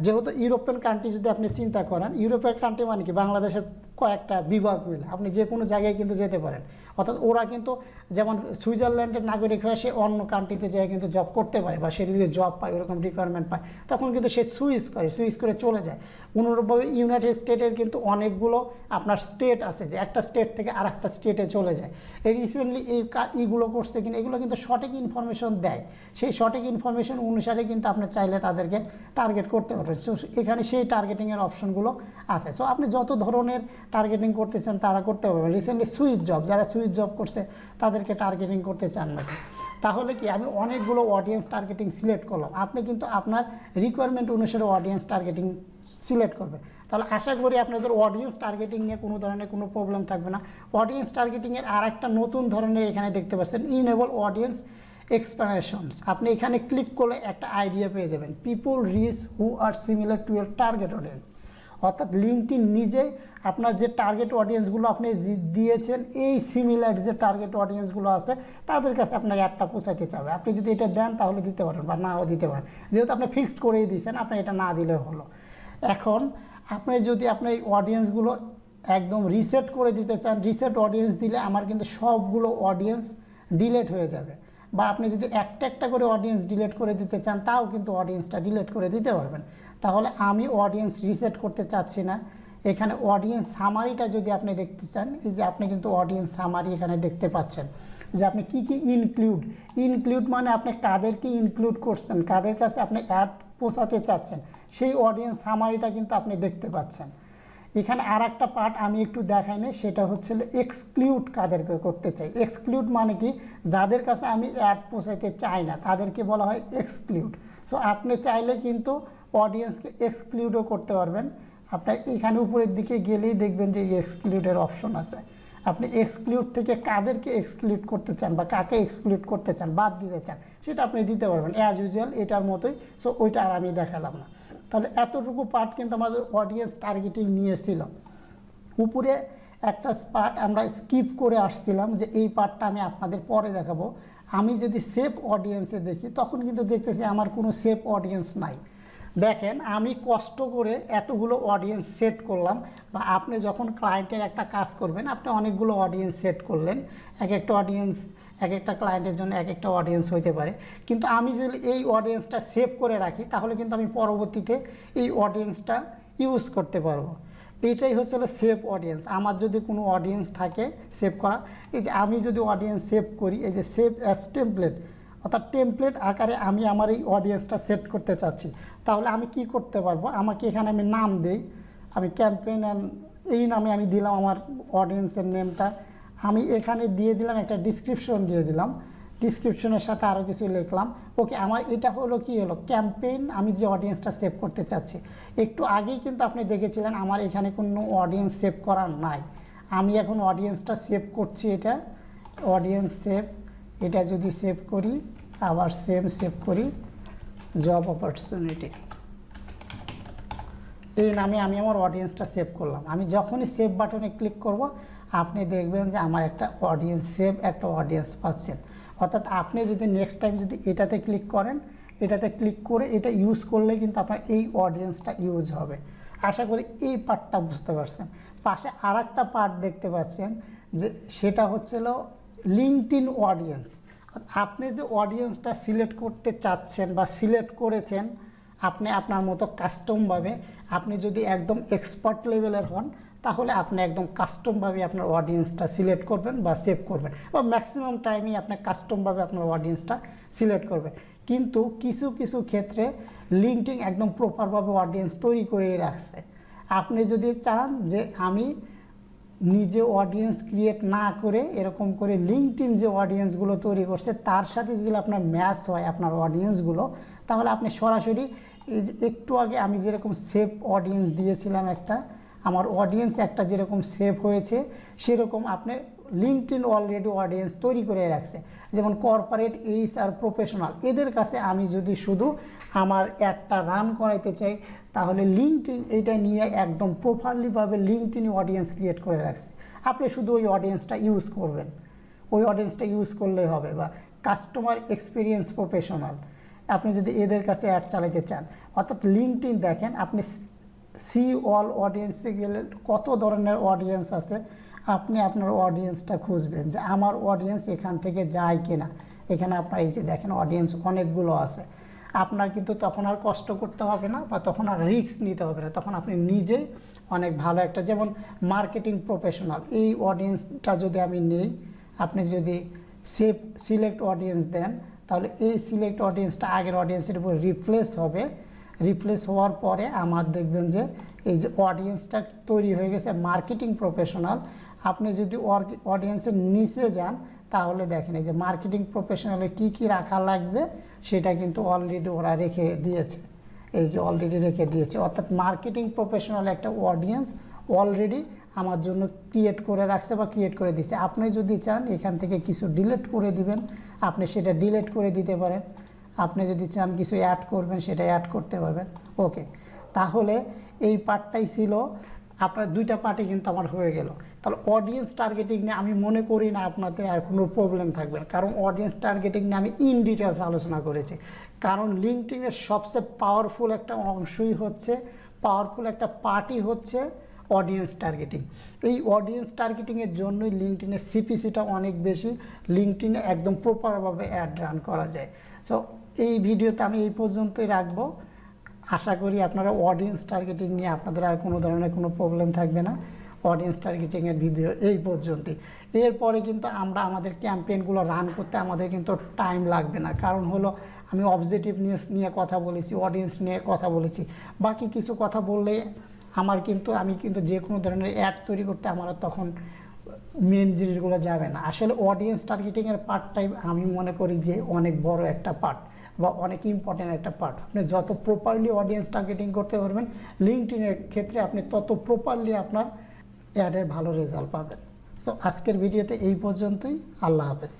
Speaker 1: যেহেতু ইউরোপিয়ান কান্ট্রি যদি আপনি চিন্তা করেন, ইউরোপের কান্ট্রি মানে কি বাংলাদেশের কয়েকটা বিভাগ মিলে আপনি যে কোনো জায়গায় কিন্তু যেতে পারেন। অর্থাৎ ওরা কিন্তু, যেমন সুইজারল্যান্ডের নাগরিক হয়ে সে অন্য কান্ট্রিতে যেয়ে কিন্তু জব করতে পারে, বা সে যদি জব পায় ওরকম রিকোয়ারমেন্ট পায়, তখন কিন্তু সে সুইচ করে চলে যায়। অনুরূপভাবে ইউনাইটেড স্টেটের কিন্তু অনেকগুলো আপনার স্টেট আছে, যে একটা স্টেট থেকে আর একটা স্টেটে চলে যায়। এই রিসেন্টলি এইগুলো করছে কিনা, এগুলো কিন্তু সঠিক ইনফরমেশন দেয়, সেই সঠিক ইনফরমেশন অনুসারে কিন্তু আপনি চাইলে তাদেরকে টার্গেট করতে পারবেন। সো এখানে সেই টার্গেটিংয়ের অপশনগুলো আছে। সো আপনি যত ধরনের টার্গেটিং করতে চান তারা করতে পারবেন। রিসেন্টলি সুইচ জব, যারা সুইচ জব করছে তাদেরকে টার্গেটিং করতে চান নাকি, তাহলে কি আমি অনেকগুলো অডিয়েন্স টার্গেটিং সিলেক্ট করলাম, আপনি কিন্তু আপনার রিকোয়ারমেন্ট অনুসারে অডিয়েন্স টার্গেটিং সিলেক্ট করবে। তাহলে আশা করি আপনাদের অডিয়েন্স টার্গেটিং নিয়ে কোনো ধরনের কোনো প্রবলেম থাকবে না। অডিয়েন্স টার্গেটিংয়ের আর একটা নতুন ধরনের এখানে দেখতে পাচ্ছেন, ইনেবল অডিয়েন্স এক্সপ্যানশনস। আপনি এখানে ক্লিক করলে একটা আইডিয়া পেয়ে যাবেন, people reach who are similar to your target audience. অর্থাৎ লিঙ্কডইন নিজেই আপনার যে টার্গেট অডিয়েন্সগুলো আপনি দিয়েছেন এই সিমিলার যে টার্গেট অডিয়েন্সগুলো আছে তাদের কাছে আপনার অ্যাডটা পৌঁছাতে চাবে। আপনি যদি এটা দেন তাহলে দিতে পারেন বা নাও দিতে পারেন, যেহেতু আপনি ফিক্সড করেই দিয়েছেন আপনি এটা না দিলে হলো। এখন আপনি যদি আপনার এই অডিয়েন্সগুলো একদম রিসেট করে দিতে চান, রিসেট অডিয়েন্স দিলে আমার কিন্তু সবগুলো অডিয়েন্স ডিলেট হয়ে যাবে, বা আপনি যদি একটা একটা করে অডিয়েন্স ডিলেট করে দিতে চান তাও কিন্তু অডিয়েন্সটা ডিলেট করে দিতে পারবেন। তাহলে আমি অডিয়েন্স রিসেট করতে চাচ্ছি না। এখানে অডিয়েন্স সামারিটা যদি আপনি দেখতে চান, এই যে আপনি কিন্তু অডিয়েন্স সামারি এখানে দেখতে পাচ্ছেন যে আপনি কি কি ইনক্লুড মানে আপনি কাদেরকে ইনক্লুড করছেন, কাদের কাছে আপনি অ্যাড পৌঁছাতে চাচ্ছেন, সেই অডিয়েন্স সামারিটা কিন্তু আপনি দেখতে পাচ্ছেন। এখানে আর একটা পার্ট আমি একটু দেখাই না, সেটা হচ্ছে এক্সক্লুড কাদেরকে করতে চাই। এক্সক্লুড মানে কি, যাদের কাছে আমি অ্যাড পৌঁছাতে চাই না তাদেরকে বলা হয় এক্সক্লুড। সো আপনি চাইলে কিন্তু অডিয়েন্সকে এক্সক্লুডও করতে পারবেন। আপনার এখানে উপরের দিকে গেলেই দেখবেন যে এক্সক্লুডের অপশন আছে। আপনি এক্সক্লুড থেকে কাদেরকে এক্সক্লুড করতে চান বা কাকে এক্সক্লুড করতে চান, বাদ দিতে চান, সেটা আপনি দিতে পারবেন অ্যাজ ইউজুয়াল এটার মতোই। সো ওইটা আর আমি দেখালাম না। তাহলে এতটুকু পার্ট কিন্তু আমাদের অডিয়েন্স টার্গেটিং নিয়েছিল। উপরে একটা পার্ট আমরা স্কিপ করে আসছিলাম, যে এই পার্টটা আমি আপনাদের পরে দেখাবো। আমি যদি সেভ অডিয়েন্সে দেখি তখন কিন্তু দেখতেছি আমার কোনো সেভ অডিয়েন্স নাই। দেখেন আমি কষ্ট করে এতগুলো অডিয়েন্স সেট করলাম, বা আপনি যখন ক্লায়েন্টের একটা কাজ করবেন আপনি অনেকগুলো অডিয়েন্স সেট করলেন, এক একটা অডিয়েন্স এক একটা ক্লায়েন্টের জন্য এক একটা অডিয়েন্স হইতে পারে। কিন্তু আমি যদি এই অডিয়েন্সটা সেভ করে রাখি তাহলে কিন্তু আমি পরবর্তীতে এই অডিয়েন্সটা ইউজ করতে পারবো। এইটাই হচ্ছে সেভ অডিয়েন্স। আমার যদি কোনো অডিয়েন্স থাকে সেভ করা, এই যে আমি যদি অডিয়েন্স সেভ করি, এই যে সেভ অ্যাজ টেমপ্লেট, অর্থাৎ টেমপ্লেট আকারে আমি আমার এই অডিয়েন্সটা সেট করতে চাচ্ছি, তাহলে আমি কি করতে পারবো, আমাকে এখানে আমি নাম দিই, আমি ক্যাম্পেইন এই নামে আমি দিলাম আমার অডিয়েন্সের নেমটা, আমি এখানে দিয়ে দিলাম একটা ডিসক্রিপশন দিয়ে দিলাম, ডিসক্রিপশনের সাথে আরও কিছু লিখলাম। ওকে, আমার এটা হলো কি হলো ক্যাম্পেইন, আমি যে অডিয়েন্সটা সেভ করতে চাচ্ছি। একটু আগেই কিন্তু আপনি দেখেছিলেন আমার এখানে কোনো অডিয়েন্স সেভ করা নাই। আমি এখন অডিয়েন্সটা সেভ করছি, এটা অডিয়েন্স সেভ, এটা যদি সেভ করি আবার সেভ করি জব অপরচুনিটি, এই নামে আমি আমার অডিয়েন্সটা সেভ করলাম। আমি যখনই সেভ বাটনে ক্লিক করব আপনি দেখবেন যে আমার একটা অডিয়েন্স সেভ, একটা অডিয়েন্স পাচ্ছেন। অর্থাৎ আপনি যদি নেক্সট টাইম যদি এটাতে ক্লিক করেন, এটাতে ক্লিক করে এটা ইউজ করলে কিন্তু আপনার এই অডিয়েন্সটা ইউজ হবে। আশা করি এই পার্টটা বুঝতে পারছেন। পাশে আর একটা পার্ট দেখতে পাচ্ছেন, যে সেটা হচ্ছিল লিঙ্কডইন অডিয়েন্স। আপনি যে অডিয়েন্সটা সিলেক্ট করতে চাচ্ছেন বা সিলেক্ট করেছেন আপনি আপনার মতো কাস্টমভাবে, আপনি যদি একদম এক্সপার্ট লেভেলের হন তাহলে আপনি একদম কাস্টমভাবে আপনার অডিয়েন্সটা সিলেক্ট করবেন বা সেভ করবেন, বা ম্যাক্সিমাম টাইমেই আপনি কাস্টমভাবে আপনার অডিয়েন্সটা সিলেক্ট করবেন। কিন্তু কিছু কিছু ক্ষেত্রে লিঙ্কডইন একদম প্রপারভাবে অডিয়েন্স তৈরি করেই রাখছে। আপনি যদি চান যে আমি নিজে অডিয়েন্স ক্রিয়েট না করে এরকম করে লিঙ্কডইন যে অডিয়েন্সগুলো তৈরি করছে তার সাথে যদি আপনার ম্যাচ হয় আপনার অডিয়েন্সগুলো, তাহলে আপনি সরাসরি এই যে একটু আগে আমি যেরকম সেভ অডিয়েন্স দিয়েছিলাম একটা, আমার অডিয়েন্স একটা যেরকম সেভ হয়েছে সেরকম আপনি লিঙ্কডইন অলরেডি অডিয়েন্স তৈরি করে রাখছে। যেমন কর্পোরেট, HR, প্রফেশনাল, এদের কাছে আমি যদি শুধু আমার অ্যাডটা রান করাইতে চাই তাহলে লিঙ্কডইন এইটা নিয়ে একদম প্রপারলিভাবে লিঙ্কডইন অডিয়েন্স ক্রিয়েট করে রাখছে। আপনি শুধু ওই অডিয়েন্সটা ইউজ করবেন, ওই অডিয়েন্সটা ইউজ করলেই হবে। বা কাস্টমার এক্সপিরিয়েন্স প্রফেশনাল, আপনি যদি এদের কাছে অ্যাড চালাতে চান, অর্থাৎ লিঙ্কডইন দেখেন আপনি সি অল অডিয়েন্সে গেলে কত ধরনের অডিয়েন্স আছে, আপনি আপনার অডিয়েন্সটা খুঁজবেন যে আমার অডিয়েন্স এখান থেকে যায় কিনা। এখানে আপনার এই যে দেখেন অডিয়েন্স অনেকগুলো আছে। আপনার কিন্তু তখন আর কষ্ট করতে হবে না বা তখন আর রিস্ক নিতে হবে না, তখন আপনি নিজেই অনেক ভালো একটা, যেমন মার্কেটিং প্রফেশনাল, এই অডিয়েন্সটা যদি আমি নেই, আপনি যদি সেভ সিলেক্ট অডিয়েন্স দেন তাহলে এই সিলেক্ট অডিয়েন্সটা আগের অডিয়েন্সের উপর রিপ্লেস হবে। রিপ্লেস হওয়ার পরে আমার দেখবেন যে এই যে অডিয়েন্সটা তৈরি হয়ে গেছে মার্কেটিং প্রফেশনাল। আপনি যদি অডিয়েন্সের নিচে যান তাহলে দেখেন এই যে মার্কেটিং প্রফেশনালে কি কি রাখা লাগবে সেটা কিন্তু অলরেডি ওরা রেখে দিয়েছে, এই যে অলরেডি রেখে দিয়েছে। অর্থাৎ মার্কেটিং প্রফেশনাল একটা অডিয়েন্স অলরেডি আমার জন্য ক্রিয়েট করে রাখছে বা ক্রিয়েট করে দিচ্ছে। আপনি যদি চান এখান থেকে কিছু ডিলিট করে দিবেন, আপনি সেটা ডিলিট করে দিতে পারেন। আপনি যদি চান কিছু অ্যাড করবেন সেটা অ্যাড করতে পারবেন। ওকে, তাহলে এই পার্টটাই ছিল আপনার, দুইটা পার্টই কিন্তু আমার হয়ে গেল। তাহলে অডিয়েন্স টার্গেটিং নিয়ে আমি মনে করি না আপনাদের আর কোনো প্রবলেম থাকবে না, কারণ অডিয়েন্স টার্গেটিং নিয়ে আমি ইন ডিটেলস আলোচনা করেছি। কারণ লিঙ্কডইনের সবচেয়ে পাওয়ারফুল একটা অংশই হচ্ছে, পাওয়ারফুল একটা পার্টই হচ্ছে অডিয়েন্স টার্গেটিং। এই অডিয়েন্স টার্গেটিংয়ের জন্যই লিঙ্কডইনের সিপিসিটা অনেক বেশি, লিঙ্কডইনে একদম প্রপারভাবে অ্যাড রান করা যায়। সো এই ভিডিওতে আমি এই পর্যন্তই রাখবো। আশা করি আপনারা অডিয়েন্স টার্গেটিং নিয়ে আপনাদের আর কোনো ধরনের কোনো প্রবলেম থাকবে না। অডিয়েন্স টার্গেটিংয়ের ভিডিও এই পর্যন্তই। এরপরে কিন্তু আমরা আমাদের ক্যাম্পেইনগুলো রান করতে আমাদের কিন্তু টাইম লাগবে না, কারণ হলো আমি অবজেক্টিভনেস নিয়ে কথা বলেছি, অডিয়েন্স নিয়ে কথা বলেছি, বাকি কিছু কথা বললে আমি কিন্তু যে কোনো ধরনের অ্যাড তৈরি করতে আমার তখন মেন জিনিসগুলো যাবে না। আসলে অডিয়েন্স টার্গেটিংয়ের পার্টটাই আমি মনে করি যে অনেক বড় একটা পার্ট বা অনেক ইম্পর্ট্যান্ট একটা পার্ট। আপনি যত প্রপারলি অডিয়েন্স টার্গেটিং করতে পারবেন লিঙ্কডইনের ক্ষেত্রে, আপনি তত প্রপারলি আপনার অ্যাডের ভালো রেজাল্ট পাবেন। সো আজকের ভিডিওতে এই পর্যন্তই। আল্লাহ হাফেজ।